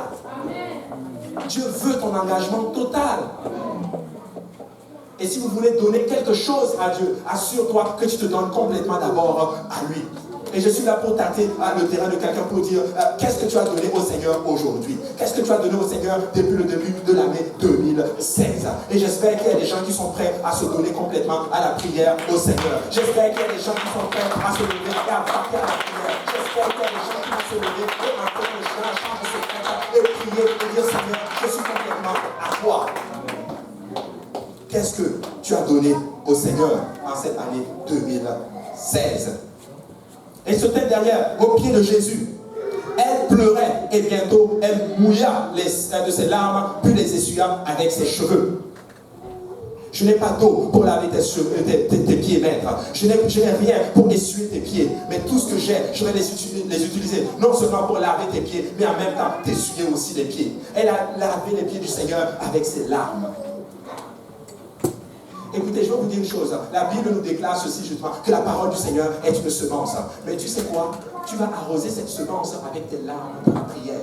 Dieu veut ton engagement total. Et si vous voulez donner quelque chose à Dieu, assure-toi que tu te donnes complètement d'abord à lui. Et je suis là pour tâter le terrain de quelqu'un pour dire qu'est-ce que tu as donné au Seigneur aujourd'hui? Qu'est-ce que tu as donné au Seigneur depuis le début de l'année 2016? Et j'espère qu'il y a des gens qui sont prêts à se donner complètement à la prière au Seigneur. J'espère qu'il y a des gens qui sont prêts à se lever et à vaquer à la prière. J'espère qu'il y a des gens qui vont se lever et entendre le chant, la chambre secrète et prier et dire Seigneur, je suis complètement à toi. Qu'est-ce que tu as donné au Seigneur en cette année 2016? Et se tint derrière, au pied de Jésus. Elle pleurait et bientôt elle mouilla de ses larmes, puis les essuya avec ses cheveux. Je n'ai pas d'eau pour laver tes pieds, maître. Je n'ai rien pour essuyer tes pieds. Mais tout ce que j'ai, je vais les utiliser. Non seulement pour laver tes pieds, mais en même temps t'essuyer aussi les pieds. Elle a lavé les pieds du Seigneur avec ses larmes. Écoutez, je vais vous dire une chose. La Bible nous déclare ceci justement, que la parole du Seigneur est une semence. Mais tu sais quoi? Tu vas arroser cette semence avec tes larmes de la prière.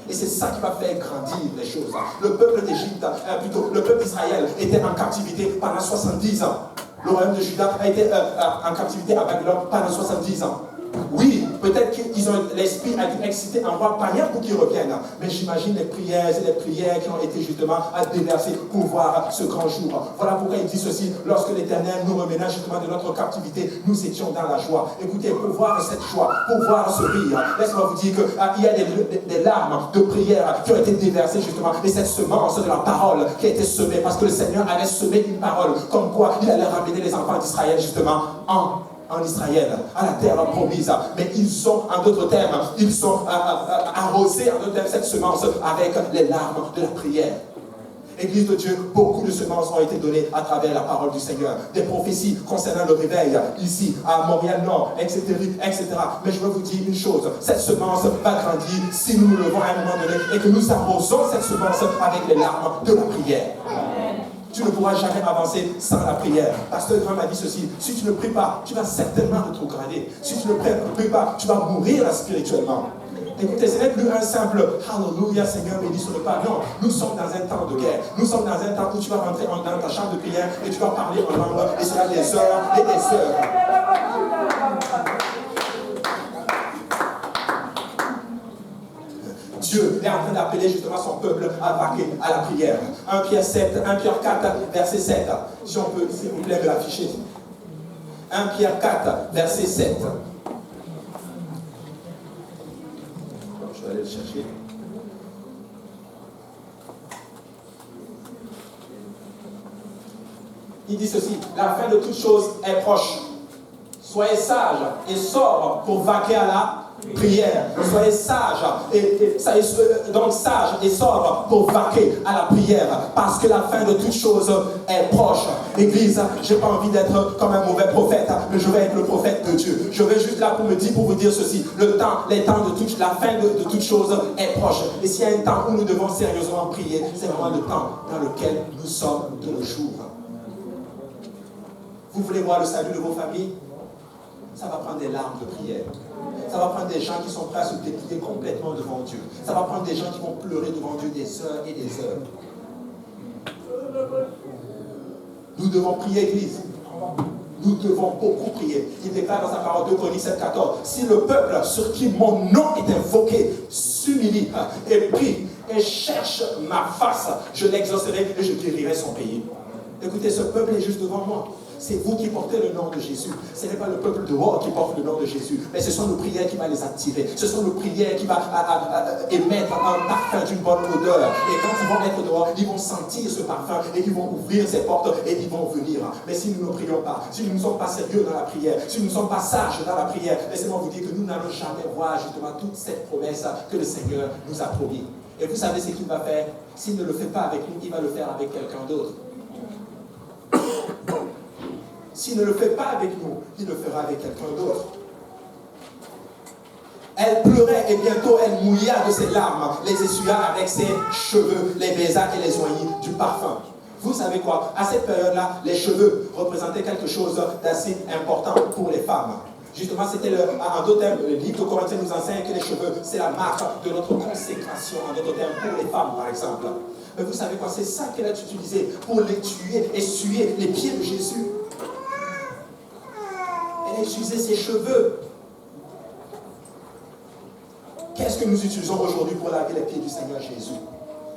Et c'est ça qui va faire grandir les choses. Le peuple d'Égypte, plutôt le peuple d'Israël était en captivité pendant 70 ans. Le royaume de Juda a été en captivité à Babylone pendant 70 ans. Oui, peut-être qu'ils ont l'esprit a été excité en roi païen pour qu'ils reviennent. Mais j'imagine les prières et les prières qui ont été justement déversées pour voir ce grand jour. Voilà pourquoi il dit ceci. Lorsque l'Éternel nous remena justement de notre captivité, nous étions dans la joie. Écoutez, pour voir cette joie, pour voir ce rire, laisse-moi vous dire qu'il y a des larmes de prière qui ont été déversées justement. Et cette semence de la parole qui a été semée, parce que le Seigneur avait semé une parole, comme quoi il allait ramener les enfants d'Israël justement en Israël, à la terre promise. Mais ils sont, en d'autres termes, ils sont arrosés, en d'autres termes, cette semence avec les larmes de la prière. Église de Dieu, beaucoup de semences ont été données à travers la parole du Seigneur. Des prophéties concernant le réveil, ici, à Montréal-Nord, etc., etc. Mais je veux vous dire une chose, cette semence va grandir si nous nous levons à un moment donné et que nous arrosons cette semence avec les larmes de la prière. Tu ne pourras jamais avancer sans la prière. Pasteur Grand m'a dit ceci, si tu ne pries pas, tu vas certainement rétrograder. Si tu ne pries pas, tu vas mourir spirituellement. Écoutez, ce n'est plus un simple « Alléluia, Seigneur, béni soit le pas ». Non, nous sommes dans un temps de guerre. Nous sommes dans un temps où tu vas rentrer dans ta chambre de prière et tu vas parler en langue et cela des heures et des heures. Dieu est en train d'appeler justement son peuple à vaquer à la prière. 1 Pierre 4, verset 7. Si on peut, s'il vous plaît, me l'afficher. 1 Pierre 4, verset 7. Je vais aller le chercher. Il dit ceci, la fin de toute chose est proche. Soyez sages et sobres pour vaquer à la prière. Soyez sages donc sages et sobres pour vaquer à la prière, parce que la fin de toute chose est proche. Église, je n'ai pas envie d'être comme un mauvais prophète, mais je vais être le prophète de Dieu. Je vais juste là pour vous dire ceci. La fin de toute chose est proche. Et s'il y a un temps où nous devons sérieusement prier, c'est vraiment le temps dans lequel nous sommes de nos jours. Vous voulez voir le salut de vos familles? Ça va prendre des larmes de prière. Ça va prendre des gens qui sont prêts à se déplier complètement devant Dieu. Ça va prendre des gens qui vont pleurer devant Dieu des heures et des heures. Nous devons prier, Église. Nous devons beaucoup prier. Il déclare dans sa parole 2 Chroniques 7,14. Si le peuple sur qui mon nom est invoqué s'humilie et prie et cherche ma face, je l'exaucerai et je guérirai son pays. Écoutez, ce peuple est juste devant moi. C'est vous qui portez le nom de Jésus. Ce n'est pas le peuple dehors qui porte le nom de Jésus, mais ce sont nos prières qui vont les attirer. Ce sont nos prières qui vont émettre un parfum d'une bonne odeur. Et quand ils vont être dehors, ils vont sentir ce parfum et ils vont ouvrir ces portes et ils vont venir. Mais si nous ne prions pas, si nous ne sommes pas sérieux dans la prière, si nous ne sommes pas sages dans la prière, laissez-moi vous dire que nous n'allons jamais voir justement toute cette promesse que le Seigneur nous a promis. Et vous savez ce qu'il va faire? S'il ne le fait pas avec nous, il va le faire avec quelqu'un d'autre. S'il ne le fait pas avec nous, il le fera avec quelqu'un d'autre. Elle pleurait et bientôt elle mouilla de ses larmes, les essuya avec ses cheveux, les baisa et les oignit du parfum. Vous savez quoi? À cette période-là, les cheveux représentaient quelque chose d'assez important pour les femmes. Justement, c'était en d'autres termes, le livre de Corinthiens nous enseigne que les cheveux, c'est la marque de notre consécration, en d'autres termes, pour les femmes, par exemple. Mais vous savez quoi? C'est ça qu'elle a utilisé pour les tuer, essuyer les pieds de Jésus. Elle a utilisé ses cheveux. Qu'est-ce que nous utilisons aujourd'hui pour laver les pieds du Seigneur Jésus?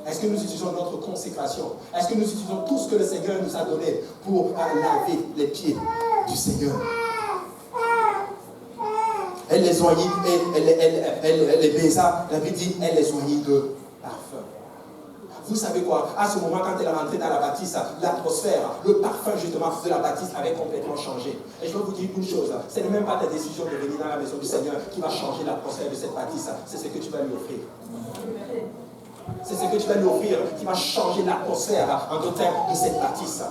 Est-ce que nous utilisons notre consécration? Est-ce que nous utilisons tout ce que le Seigneur nous a donné pour laver les pieds du Seigneur? Elle les oignit et elle les baisa. La Bible dit, elle les oignit de parfum. Vous savez quoi? À ce moment, quand elle est rentrée dans la bâtisse, l'atmosphère, le parfum justement de la bâtisse avait complètement changé. Et je vais vous dire une chose, ce n'est même pas ta décision de venir dans la maison du Seigneur qui va changer l'atmosphère de cette bâtisse, c'est ce que tu vas lui offrir. C'est ce que tu vas lui offrir qui va changer l'atmosphère en d'autres termes de cette bâtisse.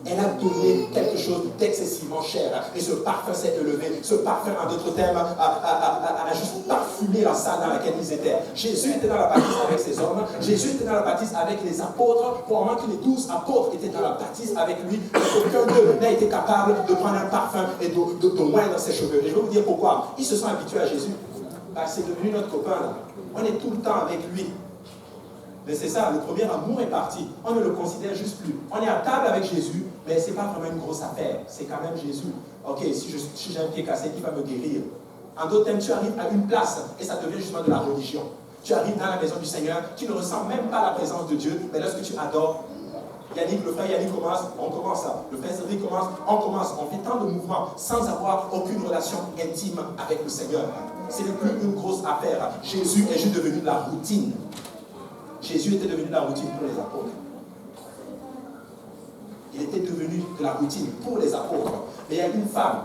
Elle a donné quelque chose d'excessivement cher. Et ce parfum s'est élevé. Ce parfum, en d'autres termes, a juste parfumé la salle dans laquelle ils étaient. Jésus était dans la bâtisse avec ses hommes. Jésus était dans la bâtisse avec les apôtres. Pour le moment que les 12 apôtres étaient dans la bâtisse avec lui, aucun d'eux n'a été capable de prendre un parfum et de moindre ses cheveux. Et je vais vous dire pourquoi. Ils se sont habitués à Jésus. C'est devenu notre copain. Là. On est tout le temps avec lui. Mais c'est ça, le premier amour est parti. On ne le considère juste plus. On est à table avec Jésus, mais ce n'est pas vraiment une grosse affaire. C'est quand même Jésus. Ok, si j'ai un pied cassé, qui va me guérir? En d'autres termes, tu arrives à une place et ça devient justement de la religion. Tu arrives dans la maison du Seigneur, tu ne ressens même pas la présence de Dieu, mais lorsque tu adores, Yannick, le frère Yannick commence, on commence ça. Le frère Cédric commence, on fait tant de mouvements sans avoir aucune relation intime avec le Seigneur. Ce n'est plus une grosse affaire. Jésus est juste devenu de la routine. Jésus était devenu de la routine pour les apôtres. Il était devenu de la routine pour les apôtres. Mais il y a une femme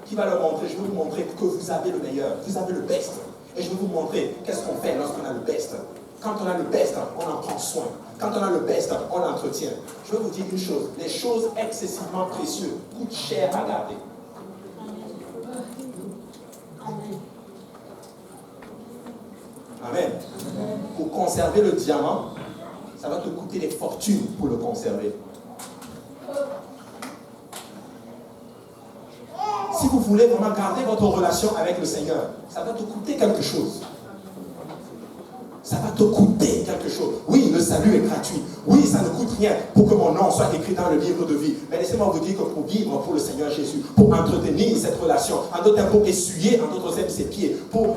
qui va leur montrer, je vais vous montrer que vous avez le meilleur, vous avez le best. Et je vais vous montrer qu'est-ce qu'on fait lorsqu'on a le best. Quand on a le best, on en prend soin. Quand on a le best, on l'entretient. Je vais vous dire une chose, les choses excessivement précieuses coûtent cher à garder. Amen. Pour conserver le diamant, ça va te coûter des fortunes pour le conserver. Si vous voulez vraiment garder votre relation avec le Seigneur, ça va te coûter quelque chose. Ça va te coûter quelque chose. Oui, le salut est gratuit. Oui, ça ne coûte rien pour que mon nom soit écrit dans le livre de vie. Mais laissez-moi vous dire que pour vivre pour le Seigneur Jésus, pour entretenir cette relation, en d'autres termes, pour essuyer, en d'autres termes, ses pieds, pour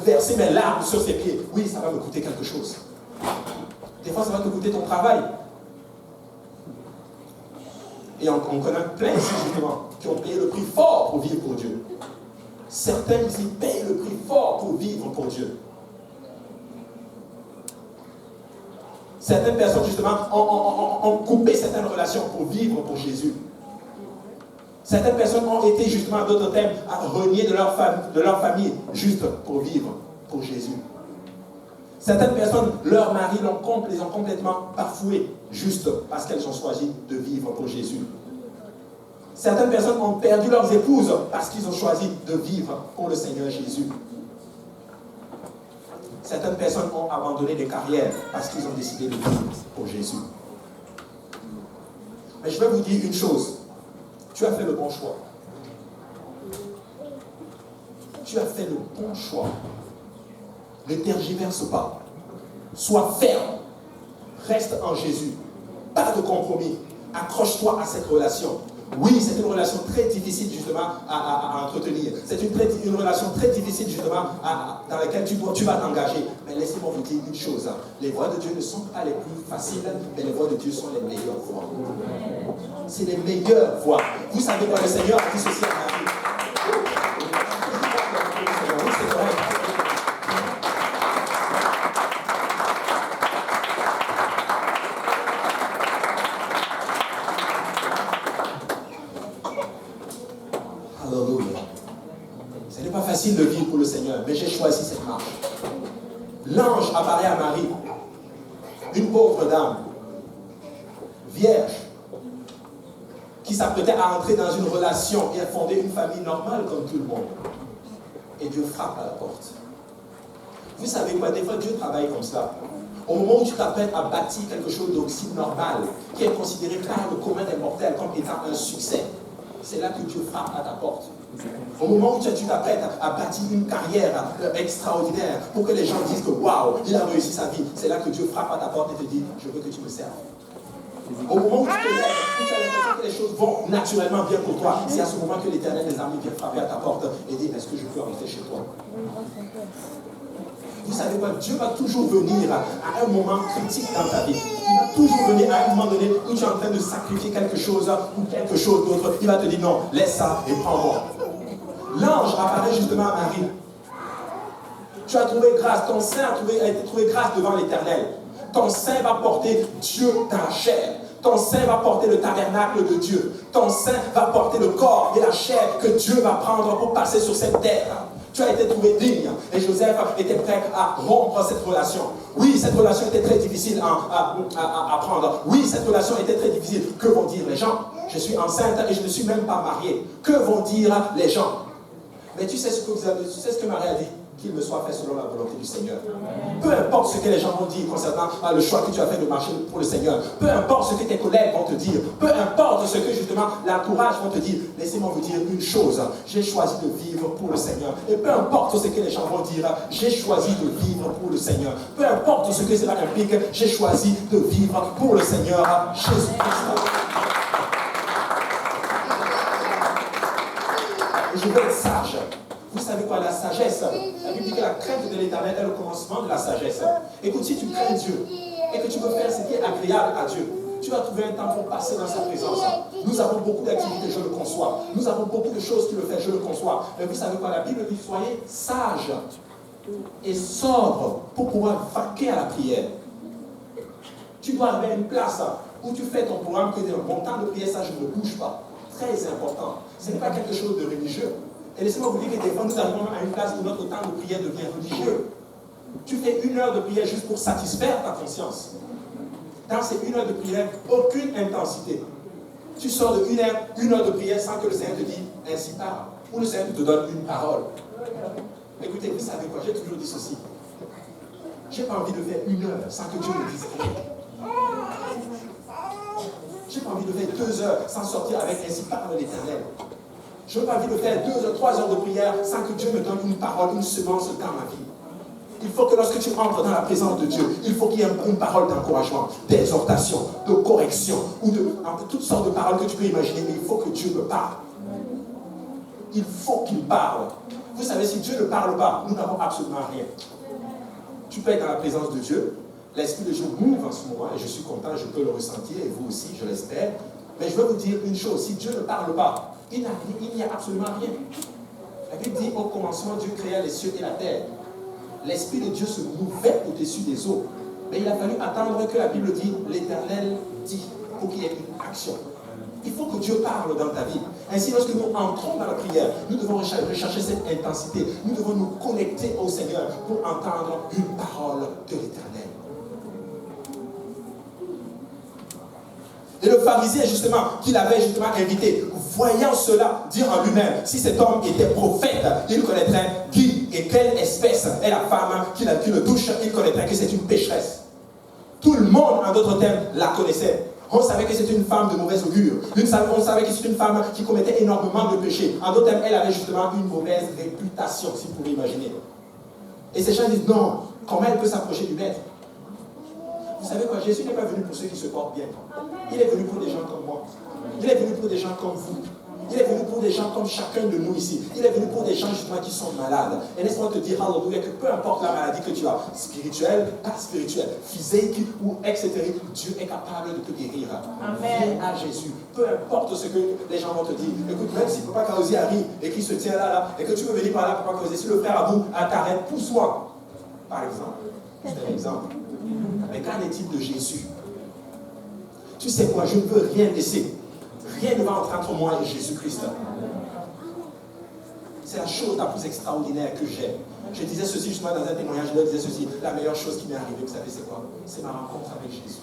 verser mes larmes sur ses pieds, oui, ça va me coûter quelque chose. Des fois, ça va te coûter ton travail. Et on connaît plein ici, justement, qui ont payé le prix fort pour vivre pour Dieu. Certains ici payent le prix fort pour vivre pour Dieu. Certaines personnes, justement, ont coupé certaines relations pour vivre pour Jésus. Certaines personnes ont été, justement, d'autres termes, à renier de leur famille, juste pour vivre pour Jésus. Certaines personnes, leur mari les ont complètement bafoués, juste parce qu'elles ont choisi de vivre pour Jésus. Certaines personnes ont perdu leurs épouses parce qu'ils ont choisi de vivre pour le Seigneur Jésus. Certaines personnes ont abandonné des carrières parce qu'ils ont décidé de vivre pour Jésus. Mais je vais vous dire une chose. Tu as fait le bon choix. Tu as fait le bon choix. Ne tergiverse pas. Sois ferme. Reste en Jésus. Pas de compromis. Accroche-toi à cette relation. Oui, c'est une relation très difficile justement à entretenir. C'est une relation très difficile justement dans laquelle tu vas t'engager. Mais laissez-moi vous dire une chose. Les voies de Dieu ne sont pas les plus faciles, mais les voies de Dieu sont les meilleures voies. C'est les meilleures voies. Vous savez quoi, le Seigneur a dit ceci à Marie. Oui, c'est vrai. Ce n'est pas facile de vivre pour le Seigneur, mais j'ai choisi cette marche. L'ange apparaît à Marie, une pauvre dame, vierge, qui s'apprêtait à entrer dans une relation et à fonder une famille normale comme tout le monde. Et Dieu frappe à la porte. Vous savez quoi, des fois Dieu travaille comme ça. Au moment où tu t'apprêtes à bâtir quelque chose d'aussi normal, qui est considéré par le commun des mortels comme étant un succès, c'est là que Dieu frappe à ta porte. Au moment où tu t'apprêtes à bâtir une carrière extraordinaire pour que les gens disent que waouh, il a réussi sa vie, c'est là que Dieu frappe à ta porte et te dit, je veux que tu me serves. Au moment où tu te lèves, où tu as l'impression que les choses vont naturellement bien pour toi, c'est à ce moment que l'Éternel des armées vient frapper à ta porte et dit, est-ce que je peux rentrer chez toi? Vous savez quoi, Dieu va toujours venir à un moment critique dans ta vie. Il va toujours venir à un moment donné où tu es en train de sacrifier quelque chose ou quelque chose d'autre. Il va te dire non, laisse ça et prends-moi. L'ange apparaît justement à Marie. Tu as trouvé grâce, ton sein a été trouvé grâce devant l'Éternel. Ton sein va porter Dieu dans la chair. Ton sein va porter le tabernacle de Dieu. Ton sein va porter le corps et la chair que Dieu va prendre pour passer sur cette terre. Tu as été trouvé digne. Et Joseph était prêt à rompre cette relation. Oui, cette relation était très difficile à prendre. Oui, cette relation était très difficile. Que vont dire les gens? Je suis enceinte et je ne suis même pas mariée. Que vont dire les gens? Mais tu sais ce que Marie a dit? Qu'il me soit fait selon la volonté du Seigneur. Peu importe ce que les gens vont dire concernant le choix que tu as fait de marcher pour le Seigneur. Peu importe ce que tes collègues vont te dire. Peu importe ce que justement l'entourage vont te dire. Laissez-moi vous dire une chose. J'ai choisi de vivre pour le Seigneur. Et peu importe ce que les gens vont dire, j'ai choisi de vivre pour le Seigneur. Peu importe ce que cela implique, j'ai choisi de vivre pour le Seigneur Jésus-Christ. Et je veux être sage. Vous savez quoi, la sagesse, la Bible dit que la crainte de l'Éternel est le commencement de la sagesse. Écoute, si tu crains Dieu et que tu veux faire ce qui est agréable à Dieu, tu vas trouver un temps pour passer dans sa présence. Nous avons beaucoup d'activités, je le conçois. Nous avons beaucoup de choses qui le font, je le conçois. Mais vous savez quoi, la Bible dit, soyez sages et sobres pour pouvoir vaquer à la prière. Tu dois avoir une place où tu fais ton programme, que mon temps de prière, ça je ne bouge pas. Très important. Ce n'est pas quelque chose de religieux. Et laissez-moi vous dire que des fois, nous arrivons à une place où notre temps de prière devient religieux. Tu fais 1 heure de prière juste pour satisfaire ta conscience. Dans ces 1 heure de prière, aucune intensité. Tu sors de 1 heure de prière sans que le Seigneur te dise ainsi parle. Ou le Seigneur te donne une parole. Écoutez, vous savez quoi, j'ai toujours dit ceci. Je n'ai pas envie de faire 1 heure sans que Dieu me dise rien. Je n'ai pas envie de faire 2 heures sans sortir avec ainsi parle l'Éternel. Je n'ai pas envie de faire 2 heures, 3 heures de prière sans que Dieu me donne une parole, une semence dans ma vie. Il faut que lorsque tu entres dans la présence de Dieu, il faut qu'il y ait une parole d'encouragement, d'exhortation, de correction, ou de toutes sortes de paroles que tu peux imaginer, mais il faut que Dieu me parle. Il faut qu'il parle. Vous savez, si Dieu ne parle pas, nous n'avons absolument rien. Tu peux être dans la présence de Dieu, l'Esprit de Dieu m'ouvre en ce moment, et je suis content, je peux le ressentir, et vous aussi, je l'espère. Mais je veux vous dire une chose, si Dieu ne parle pas, il n'y a absolument rien. La Bible dit, au commencement, Dieu créa les cieux et la terre. L'Esprit de Dieu se mouvait au-dessus des eaux. Mais il a fallu attendre que la Bible dit, l'Éternel dit, pour qu'il y ait une action. Il faut que Dieu parle dans ta vie. Ainsi, lorsque nous entrons dans la prière, nous devons rechercher cette intensité. Nous devons nous connecter au Seigneur pour entendre une parole de l'Éternel. Et le pharisien, justement, qui l'avait justement invité, voyant cela, dire en lui-même, si cet homme était prophète, il connaîtrait qui et quelle espèce est la femme qui le touche, il connaîtrait que c'est une pécheresse. Tout le monde, en d'autres termes, la connaissait. On savait que c'était une femme de mauvaise augure. On savait que c'était une femme qui commettait énormément de péchés. En d'autres termes, elle avait justement une mauvaise réputation, si vous pouvez imaginer. Et ces gens disent, non, comment elle peut s'approcher du maître? Vous savez quoi? Jésus n'est pas venu pour ceux qui se portent bien. Il est venu pour des gens comme moi. Il est venu pour des gens comme vous. Il est venu pour des gens comme chacun de nous ici. Il est venu pour des gens justement qui sont malades. Et laisse-moi te dire, alléluia, que peu importe la maladie que tu as, spirituelle, pas spirituelle, physique ou etc., Dieu est capable de te guérir. Amen. Viens à Jésus. Peu importe ce que les gens vont te dire. Écoute, même si Papa Kaosi arrive et qu'il se tient là, et que tu veux venir par là, Papa Kaosi, si le frère Abou t'arrête, pousse-moi. Par exemple. C'est un exemple. Mais qu'en est-il de Jésus? Tu sais quoi, je ne veux rien laisser. Rien ne va entrer entre moi et Jésus-Christ. C'est la chose la plus extraordinaire que j'ai. Je disais ceci justement dans un témoignage, je leur disais ceci. La meilleure chose qui m'est arrivée, vous savez c'est quoi? C'est ma rencontre avec Jésus.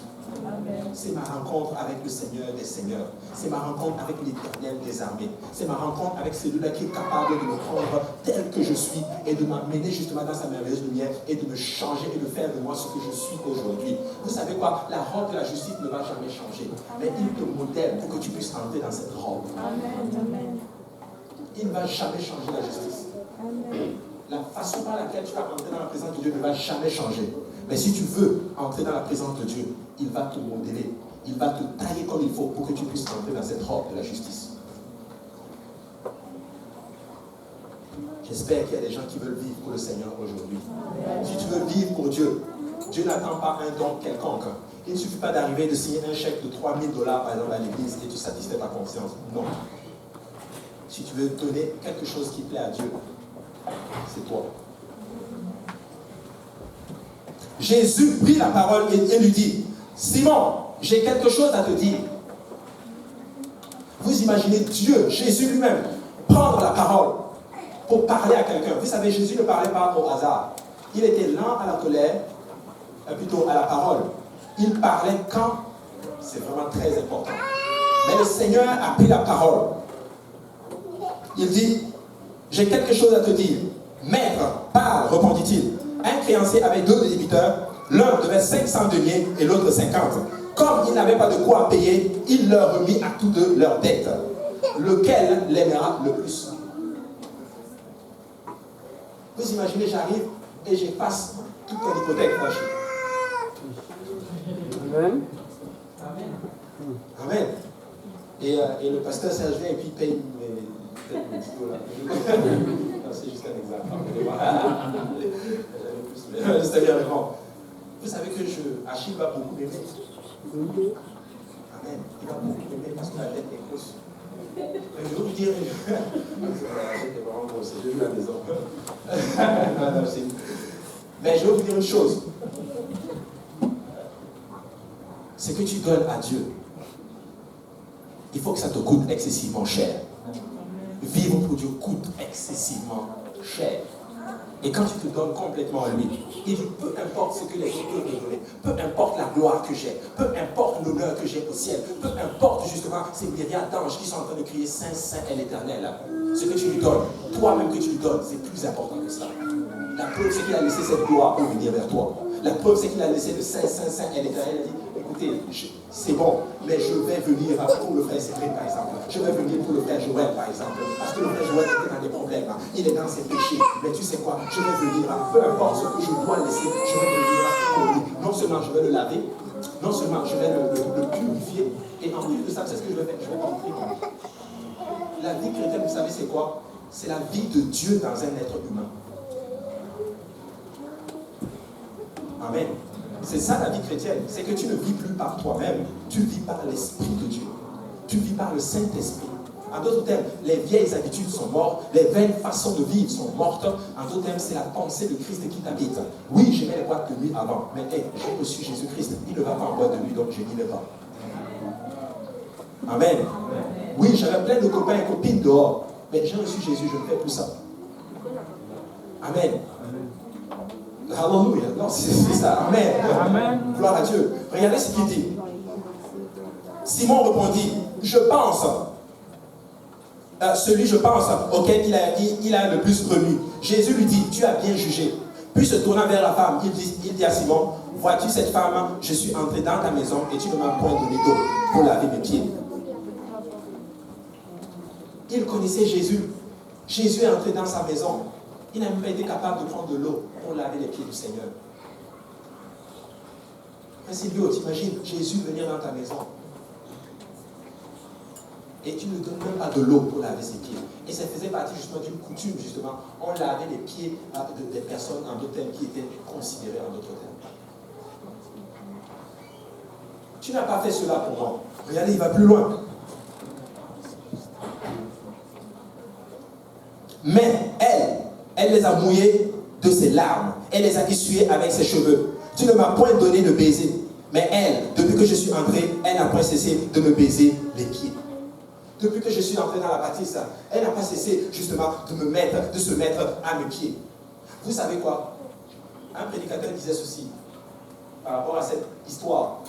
C'est ma rencontre avec le Seigneur des Seigneurs. C'est ma rencontre avec l'Éternel des armées. C'est ma rencontre avec celui-là qui est capable de me prendre tel que je suis et de m'amener justement dans sa merveilleuse lumière et de me changer et de faire de moi ce que je suis aujourd'hui. Vous savez quoi? La robe de la justice ne va jamais changer. Mais il te modèle pour que tu puisses entrer dans cette robe. Amen. Il ne va jamais changer la justice. Amen. La façon par laquelle tu vas entrer dans la présence de Dieu ne va jamais changer. Mais si tu veux entrer dans la présence de Dieu, il va te modeler. Il va te tailler comme il faut pour que tu puisses entrer dans cette robe de la justice. J'espère qu'il y a des gens qui veulent vivre pour le Seigneur aujourd'hui. Si tu veux vivre pour Dieu, Dieu n'attend pas un don quelconque. Il ne suffit pas d'arriver de signer un chèque de $3 000 par exemple à l'église et tu satisfais ta conscience. Non. Si tu veux donner quelque chose qui plaît à Dieu, c'est toi. Jésus prit la parole et lui dit, Simon, j'ai quelque chose à te dire. Vous imaginez Dieu, Jésus lui-même, prendre la parole pour parler à quelqu'un. Vous savez, Jésus ne parlait pas au hasard. Il était lent à la colère, plutôt à la parole. Il parlait quand, c'est vraiment très important. Mais le Seigneur a pris la parole. Il dit, j'ai quelque chose à te dire. Maître, parle, répondit-il. Un créancier avait 2 débiteurs. L'un devait 500 deniers et l'autre 50. Comme il n'avait pas de quoi payer, il leur remit à tous deux leurs dettes. Lequel l'aimera le plus? Vous imaginez, j'arrive et j'efface toute ton hypothèque. Amen. Amen. Et le pasteur Serge vient et puis paye mes $. C'est juste un exemple. C'est-à-dire, vous savez que Achille va beaucoup m'aimer. Amen. Il va beaucoup m'aimer parce que la dette est grosse. Je vais vous dire, j'étais vraiment grosse, j'ai vu la maison. Mais je vais vous dire une chose. C'est que tu donnes à Dieu. Il faut que ça te coûte excessivement cher. Vivre pour Dieu coûte excessivement cher. Et quand tu te donnes complètement à lui, il dit, peu importe ce que les autres peuvent me donner, peu importe la gloire que j'ai, peu importe l'honneur que j'ai au ciel, peu importe justement ces myriades d'anges qui sont en train de crier Saint, Saint est l'Éternel, ce que tu lui donnes, toi-même que tu lui donnes, c'est plus important que ça. La preuve, c'est qu'il a laissé cette gloire pour venir vers toi. La preuve, c'est qu'il a laissé le Saint, Saint, Saint est l'Éternel. Il a dit, écoutez, c'est bon, mais je vais venir pour le frère Cédric, par exemple. Je vais venir pour le frère Joël, par exemple. Parce que le frère Joël était dans des problèmes. Il est dans ses péchés. Mais tu sais quoi? Je vais venir, peu importe ce que je dois laisser, je vais venir pour lui. Non seulement je vais le laver, non seulement je vais le purifier, et en plus de ça, c'est ce que je vais faire. Je vais rentrer en lui. La vie chrétienne, vous savez, c'est quoi? C'est la vie de Dieu dans un être humain. Amen. C'est ça la vie chrétienne. C'est que tu ne vis plus par toi-même. Tu vis par l'Esprit de Dieu. Tu vis par le Saint-Esprit. En d'autres termes, les vieilles habitudes sont mortes. Les vaines façons de vivre sont mortes. En d'autres termes, c'est la pensée de Christ qui t'habite. Oui, j'aimais les boîtes de nuit avant. Mais j'ai reçu Jésus-Christ. Il ne va pas en boîte de nuit, donc je n'y vais pas. Amen. Oui, j'avais plein de copains et copines dehors. Mais j'ai reçu Jésus, je ne fais plus ça. Amen. Alléluia. Non, c'est ça. Amen. Amen. Gloire à Dieu. Regardez ce qu'il dit. Simon répondit, je pense, je pense, auquel il a le plus remis. Jésus lui dit, tu as bien jugé. Puis se tournant vers la femme, il dit à Simon, vois-tu cette femme, je suis entré dans ta maison et tu ne m'as point donné d'eau pour laver mes pieds. Il connaissait Jésus. Jésus est entré dans sa maison. Il n'a même pas été capable de prendre de l'eau pour laver les pieds du Seigneur. Mais Silvio, t'imagines Jésus venir dans ta maison et tu ne donnes même pas de l'eau pour laver ses pieds. Et ça faisait partie justement d'une coutume, justement. On lavait les pieds des personnes en d'autres termes qui étaient considérées en d'autres termes. Tu n'as pas fait cela pour moi. Regardez, il va plus loin. Mais elle les a mouillés de ses larmes. Elle les a essuyés avec ses cheveux. Tu ne m'as point donné de baiser. Mais elle, depuis que je suis entré, elle n'a point cessé de me baiser les pieds. Depuis que je suis entré dans la bâtisse, elle n'a pas cessé justement de se mettre à mes pieds. Vous savez quoi? Un prédicateur disait ceci par rapport à cette histoire,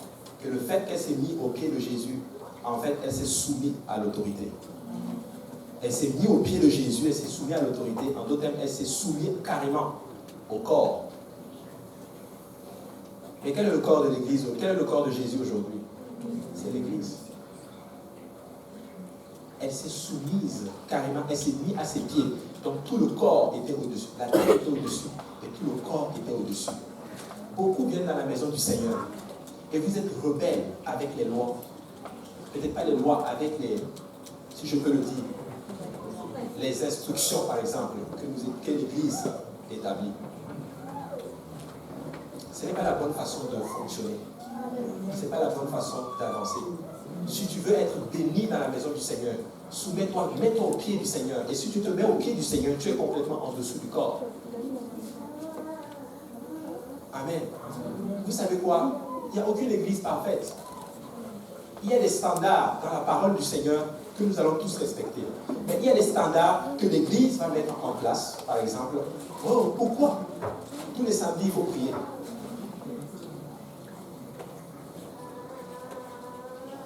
que le fait qu'elle s'est mise au pied de Jésus, en fait, elle s'est soumise à l'autorité. Elle s'est mise au pied de Jésus, elle s'est soumise à l'autorité. En d'autres termes, elle s'est soumise carrément au corps. Mais quel est le corps de l'Église? Quel est le corps de Jésus aujourd'hui? C'est l'Église. Elle s'est soumise carrément, elle s'est mise à ses pieds. Donc tout le corps était au-dessus, la tête était au-dessus, et tout le corps était au-dessus. Beaucoup viennent dans la maison du Seigneur, et vous êtes rebelles avec les lois. Peut-être pas les lois, avec les, si je peux le dire, les instructions, par exemple, que l'Église établit. Ce n'est pas la bonne façon de fonctionner. Ce n'est pas la bonne façon d'avancer. Si tu veux être béni dans la maison du Seigneur, soumets-toi, mets-toi au pied du Seigneur. Et si tu te mets au pied du Seigneur, tu es complètement en dessous du corps. Amen. Vous savez quoi? Il n'y a aucune église parfaite. Il y a des standards dans la parole du Seigneur que nous allons tous respecter. Mais il y a des standards que l'église va mettre en place. Par exemple, oh, pourquoi? Tous les samedis, il faut prier.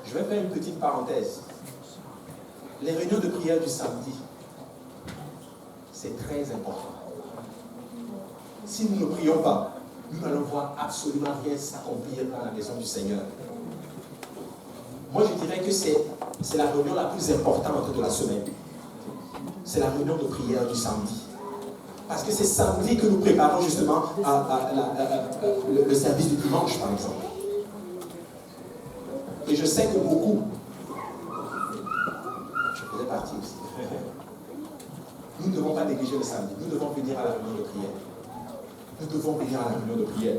Je vais faire une petite parenthèse. Les réunions de prière du samedi, c'est très important. Si nous ne prions pas, nous n'allons voir absolument rien s'accomplir dans la maison du Seigneur. Moi, je dirais que c'est la réunion la plus importante de la semaine. C'est la réunion de prière du samedi. Parce que c'est samedi que nous préparons justement le service du dimanche, par exemple. Et je sais que beaucoup, je faisais partie aussi, nous ne devons pas négliger le samedi. Nous devons venir à la réunion de prière. Nous devons venir à la réunion de prière.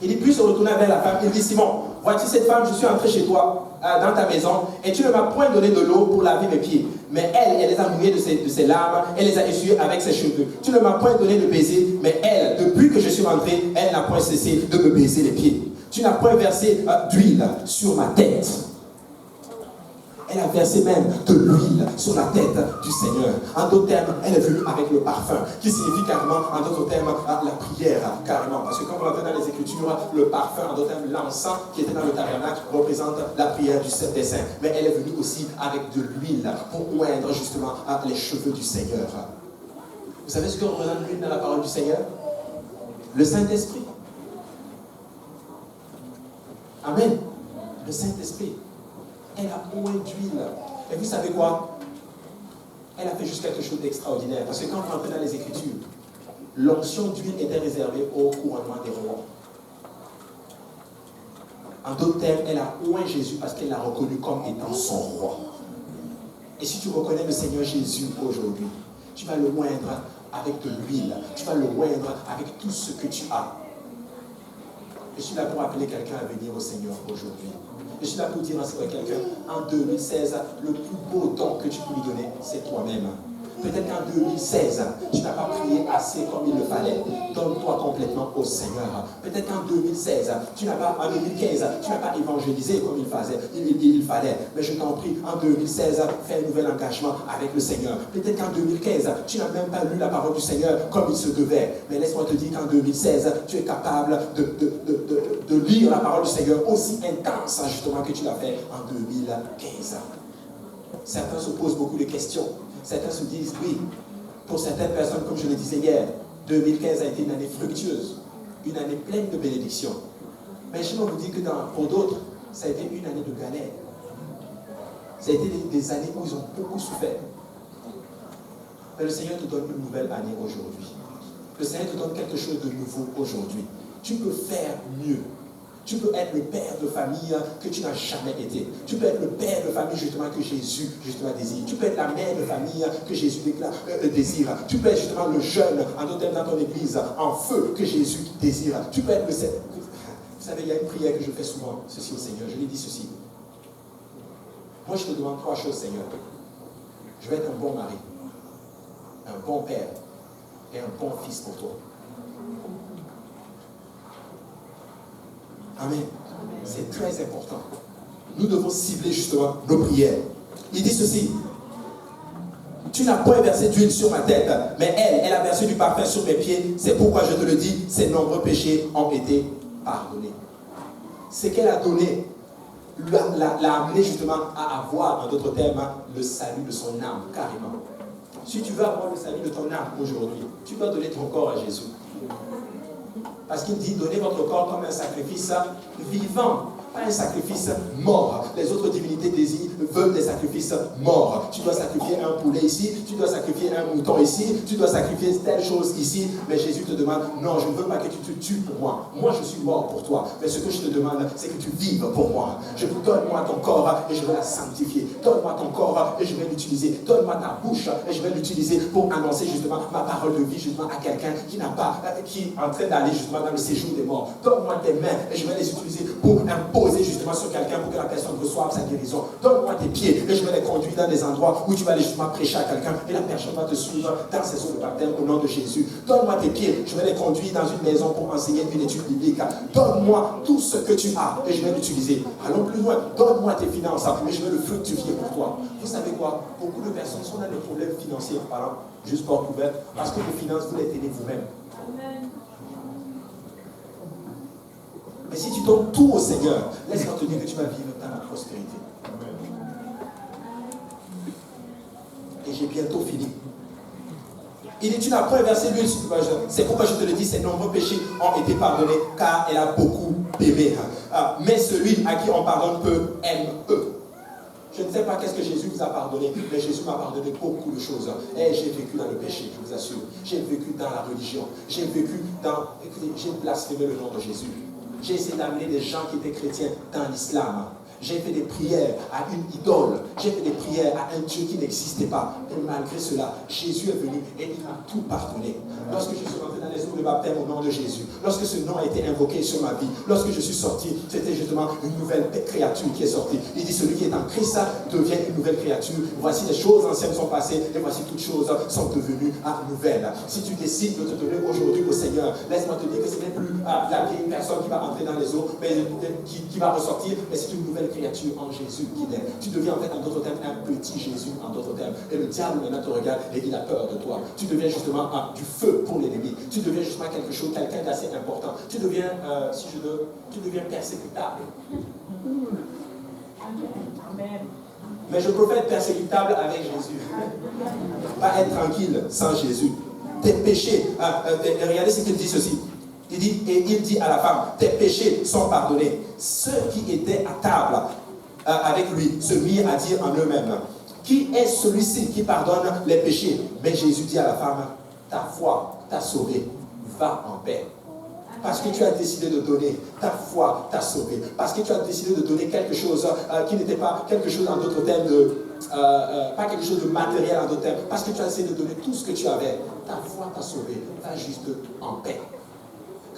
Il puis se retourner vers la femme. Il dit, Simon, vois-tu cette femme, je suis entré chez toi, dans ta maison, et tu ne m'as point donné de l'eau pour laver mes pieds. Mais elle les a mouillés de ses larmes, elle les a essuyés avec ses cheveux. Tu ne m'as point donné de baiser, mais elle, depuis que je suis rentré, elle n'a point cessé de me baiser les pieds. Tu n'as point versé d'huile sur ma tête. Elle a versé même de l'huile sur la tête du Seigneur. En d'autres termes, elle est venue avec le parfum, qui signifie carrément, en d'autres termes, la prière, carrément. Parce que quand on entend dans les Écritures, le parfum, en d'autres termes, l'encens qui était dans le tabernacle, représente la prière du Saint des Saints. Mais elle est venue aussi avec de l'huile pour oindre justement les cheveux du Seigneur. Vous savez ce que représente l'huile dans la parole du Seigneur? Le Saint-Esprit. Amen. Le Saint-Esprit. Elle a oint d'huile. Et vous savez quoi? Elle a fait juste quelque chose d'extraordinaire. Parce que quand on rentre dans les Écritures, l'onction d'huile était réservée au couronnement des rois. En d'autres termes, elle a oint Jésus parce qu'elle l'a reconnu comme étant son roi. Et si tu reconnais le Seigneur Jésus aujourd'hui, tu vas le oindre avec de l'huile. Tu vas le oindre avec tout ce que tu as. Je suis là pour appeler quelqu'un à venir au Seigneur aujourd'hui. Je suis là pour dire à quelqu'un, en 2016, le plus beau don que tu peux lui donner, c'est toi-même. Peut-être qu'en 2016, tu n'as pas prié assez comme il le fallait. Donne-toi complètement au Seigneur. Peut-être qu'en 2016, en 2015, tu n'as pas évangélisé comme il fallait. Mais je t'en prie, en 2016, fais un nouvel engagement avec le Seigneur. Peut-être qu'en 2015, tu n'as même pas lu la parole du Seigneur comme il se devait. Mais laisse-moi te dire qu'en 2016, tu es capable de lire la parole du Seigneur aussi intense, justement, que tu l'as fait en 2015. Certains se posent beaucoup de questions. Certains se disent, oui, pour certaines personnes, comme je le disais hier, 2015 a été une année fructueuse, une année pleine de bénédictions. Mais je vais vous dire que pour d'autres, ça a été une année de galère. Ça a été des années où ils ont beaucoup souffert. Mais le Seigneur te donne une nouvelle année aujourd'hui. Le Seigneur te donne quelque chose de nouveau aujourd'hui. Tu peux faire mieux. Tu peux être le père de famille que tu n'as jamais été. Tu peux être le père de famille justement que Jésus justement désire. Tu peux être la mère de famille que Jésus désire. Tu peux être justement le jeune en d'autres termes dans ton église en feu que Jésus désire. Tu peux être le... Vous savez, il y a une prière que je fais souvent, ceci au Seigneur. Je lui dis ceci. Moi, je te demande 3 choses, Seigneur. Je vais être un bon mari, un bon père et un bon fils pour toi. Amen. C'est très important. Nous devons cibler justement nos prières. Il dit ceci. Tu n'as point versé d'huile sur ma tête, mais elle a versé du parfum sur mes pieds. C'est pourquoi je te le dis, ses nombreux péchés ont été pardonnés. C'est qu'elle a donné, l'a amené justement à avoir, en d'autres termes, le salut de son âme, carrément. Si tu veux avoir le salut de ton âme aujourd'hui, tu dois donner ton corps à Jésus. Parce qu'il dit, donnez votre corps comme un sacrifice vivant, pas un sacrifice mort. Les autres divinités veulent des sacrifices morts. Tu dois sacrifier un poulet ici, tu dois sacrifier un mouton ici, tu dois sacrifier telle chose ici. Mais Jésus te demande, non, je ne veux pas que tu te tues pour moi. Moi, je suis mort pour toi. Mais ce que je te demande, c'est que tu vives pour moi. Donne-moi ton corps et je vais la sanctifier. Donne-moi ton corps et je vais l'utiliser. Donne-moi ta bouche et je vais l'utiliser pour annoncer justement ma parole de vie justement à quelqu'un qui est en train d'aller justement dans le séjour des morts. Donne-moi tes mains et je vais les utiliser pour imposer justement sur quelqu'un pour que la personne reçoive sa guérison. Donne-moi tes pieds et je vais les conduire dans des endroits où tu vas aller justement prêcher à quelqu'un et la personne va te suivre dans ses eaux de baptême au nom de Jésus. Donne-moi tes pieds, je vais les conduire dans une maison pour enseigner une étude biblique. Donne-moi tout ce que tu as et je vais l'utiliser. Allons plus loin, donne-moi tes finances et je vais le fructifier pour toi. Vous savez quoi? Beaucoup de personnes sont dans des problèmes financiers en parlant, juste pour couvert, parce que vos finances, vous les tenez vous-même. Mais si tu donnes tout au Seigneur, laisse-moi te dire que tu vas vivre dans la prospérité. Et j'ai bientôt fini. Il dit, tu n'as pas versé l'huile sur le vagin. C'est pourquoi je te le dis, ses nombreux péchés ont été pardonnés, car elle a beaucoup aimé. Mais celui à qui on pardonne peu, aime peu. Je ne sais pas qu'est-ce que Jésus vous a pardonné, mais Jésus m'a pardonné beaucoup de choses. Et j'ai vécu dans le péché, je vous assure. J'ai vécu dans la religion. J'ai vécu dans... Écoutez, j'ai blasphémé le nom de Jésus. J'ai essayé d'amener des gens qui étaient chrétiens dans l'islam. J'ai fait des prières à une idole. J'ai fait des prières à un Dieu qui n'existait pas. Et malgré cela, Jésus est venu et il m'a tout pardonné. Lorsque je suis rentré dans les eaux de baptême au nom de Jésus, lorsque ce nom a été invoqué sur ma vie, lorsque je suis sorti, c'était justement une nouvelle créature qui est sortie. Il dit, celui qui est en Christ devient une nouvelle créature. Voici les choses anciennes sont passées et voici toutes choses sont devenues nouvelles. Si tu décides de te donner aujourd'hui au Seigneur, laisse-moi te dire que ce n'est plus la vieille personne qui va entrer dans les eaux, mais qui va ressortir, mais c'est une nouvelle créature en Jésus qui naît. Tu deviens en fait en d'autres termes un petit Jésus en d'autres termes. Et le diable maintenant te regarde et il a peur de toi. Tu deviens justement du feu pour l'ennemi. Tu deviens justement quelqu'un d'assez important. Tu deviens, tu deviens persécutable. Amen. Mais je préfère être persécutable avec Jésus. Pas être tranquille sans Jésus. Tes péchés, regardez ce qu'il dit ceci. Il dit à la femme, tes péchés sont pardonnés. Ceux qui étaient à table avec lui se mirent à dire en eux-mêmes, qui est celui-ci qui pardonne les péchés? Mais Jésus dit à la femme, ta foi t'a sauvé, va en paix. Parce que tu as décidé de donner, ta foi t'a sauvé. Parce que tu as décidé de donner quelque chose qui n'était pas quelque chose en d'autres termes pas quelque chose de matériel en d'autres termes. Parce que tu as essayé de donner tout ce que tu avais, ta foi t'a sauvé, va juste en paix.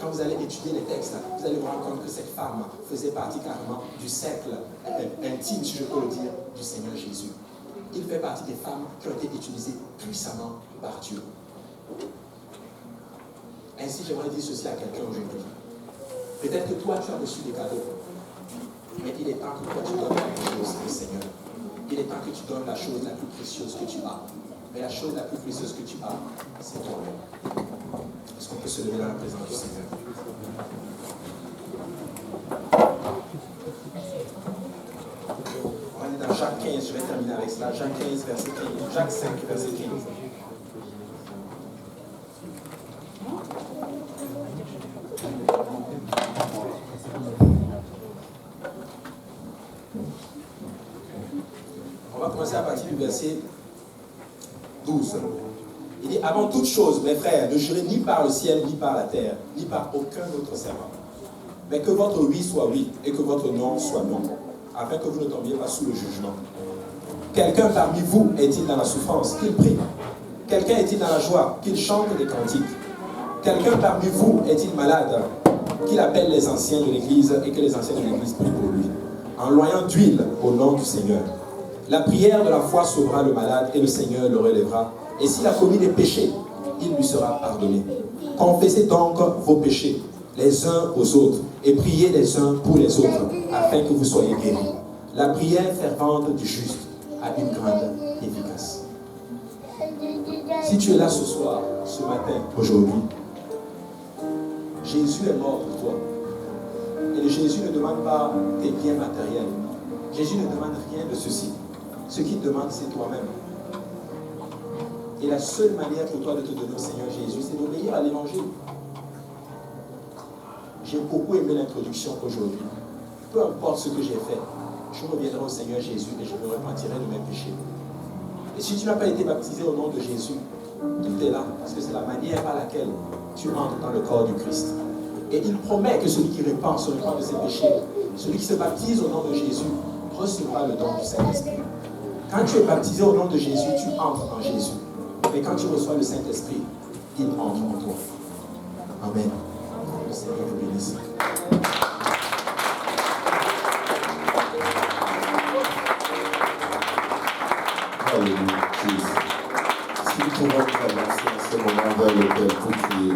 Quand vous allez étudier les textes, vous allez vous rendre compte que cette femme faisait partie carrément du cercle intime, si je peux le dire, du Seigneur Jésus. Il fait partie des femmes qui ont été utilisées puissamment par Dieu. Ainsi, j'aimerais dire ceci à quelqu'un aujourd'hui. Peut-être que toi, tu as reçu des cadeaux, mais il est temps que toi, tu donnes quelque chose au Seigneur. Il est temps que tu donnes la chose la plus précieuse que tu as. Mais la chose la plus précieuse que tu as, c'est toi-même. Est-ce qu'on peut se lever dans la présence du Seigneur? On est dans Jacques 15, je vais terminer avec cela. Jacques 15, verset 15. Jacques 5, verset 15. On va commencer à partir du verset 12. Il dit, avant toute chose, mes frères, ne jurez ni par le ciel, ni par la terre, ni par aucun autre serment. mais que votre oui soit oui et que votre non soit non, afin que vous ne tombiez pas sous le jugement. Quelqu'un parmi vous est-il dans la souffrance? Qu'il prie. Quelqu'un est-il dans la joie? Qu'il chante des cantiques. Quelqu'un parmi vous est-il malade? Qu'il appelle les anciens de l'Église et que les anciens de l'Église prient pour lui, en loyant d'huile au nom du Seigneur. La prière de la foi sauvera le malade et le Seigneur le relèvera. Et s'il a commis des péchés, il lui sera pardonné. Confessez donc vos péchés les uns aux autres et priez les uns pour les autres afin que vous soyez guéris. La prière fervente du juste a une grande efficace. Si tu es là ce soir, ce matin, aujourd'hui, Jésus est mort pour toi. Et Jésus ne demande pas tes biens matériels. Jésus ne demande rien de ceci. Ce qu'il demande, c'est toi-même. Et la seule manière pour toi de te donner au Seigneur Jésus, c'est d'obéir à l'évangile. J'ai beaucoup aimé l'introduction aujourd'hui. Peu importe ce que j'ai fait, je reviendrai au Seigneur Jésus et je me repentirai de mes péchés. Et si tu n'as pas été baptisé au nom de Jésus, tout est là, parce que c'est la manière par laquelle tu entres dans le corps du Christ. Et il promet que celui qui repent se repent de ses péchés, celui qui se baptise au nom de Jésus, recevra le don du Saint-Esprit. Quand tu es baptisé au nom de Jésus, tu entres en Jésus. Mais quand tu reçois le Saint-Esprit, il entre en toi. Amen. Le Seigneur vous bénisse. Alléluia, Jésus. Si nous pouvons traverser ce moment vers lequel pour prier,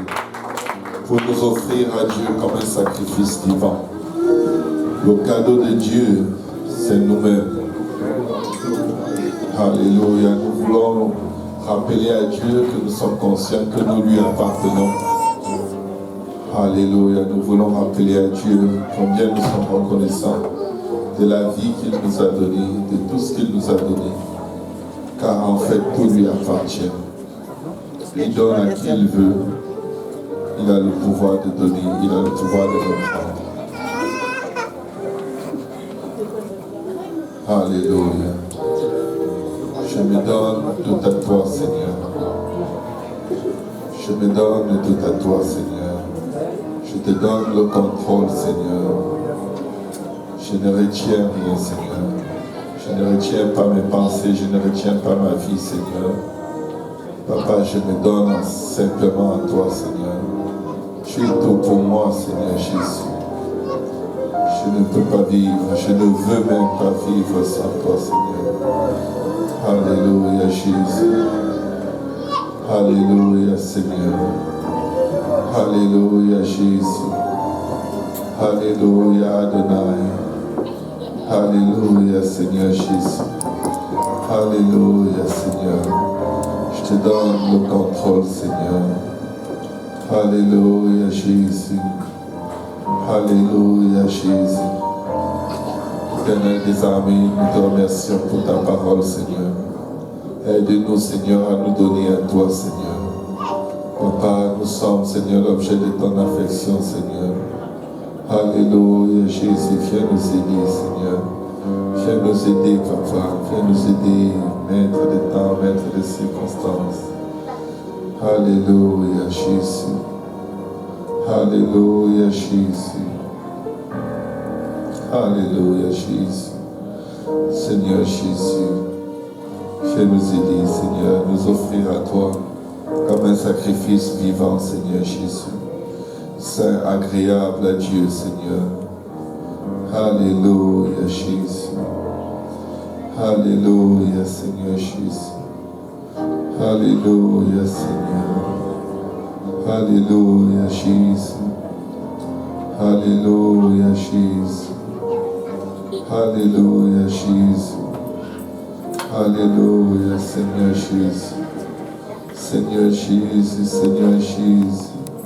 pour nous offrir à Dieu comme un sacrifice vivant. Le cadeau de Dieu, c'est nous-mêmes. Alléluia. Nous voulons rappeler à Dieu que nous sommes conscients que nous lui appartenons. Alléluia. Nous voulons rappeler à Dieu combien nous sommes reconnaissants de la vie qu'il nous a donnée, de tout ce qu'il nous a donné. Car en fait, tout lui appartient. Il donne à qui il veut. Il a le pouvoir de donner, il a le pouvoir de reprendre. Alléluia. Je me donne tout à toi, Seigneur. Je me donne tout à toi, Seigneur. Je te donne le contrôle, Seigneur. Je ne retiens rien, Seigneur. Je ne retiens pas mes pensées, je ne retiens pas ma vie, Seigneur. Papa, je me donne simplement à toi, Seigneur. Tu es tout pour moi, Seigneur Jésus. Je ne peux pas vivre, je ne veux même pas vivre sans toi, Seigneur. Alléluia, Jésus. Alléluia, Seigneur. Alléluia, Jésus. Alléluia, Adonai. Alléluia, Seigneur Jésus. Alléluia, Seigneur. Je te donne le contrôle, Seigneur. Alléluia, Jésus. Alléluia, Jésus. Éternel des armées, nous te remercions pour ta parole, Seigneur. Aide-nous, Seigneur, à nous donner à toi, Seigneur. Papa, nous sommes, Seigneur, l'objet de ton affection, Seigneur. Alléluia, Jésus, viens nous aider, Seigneur. Viens nous aider, Papa. Viens nous aider, maître des temps, maître des circonstances. Alléluia, Jésus. Alléluia, Jésus. Alléluia, Jésus. Seigneur Jésus, viens nous aider, Seigneur, nous offrir à toi comme un sacrifice vivant, Seigneur Jésus. Saint, agréable à Dieu, Seigneur. Alléluia, Jésus. Alléluia, Seigneur Jésus. Alléluia, Seigneur. Alléluia, Jésus. Alléluia, Jésus. Alléluia, Jésus. Alléluia, Seigneur Jésus. Seigneur Jésus, Seigneur Jésus.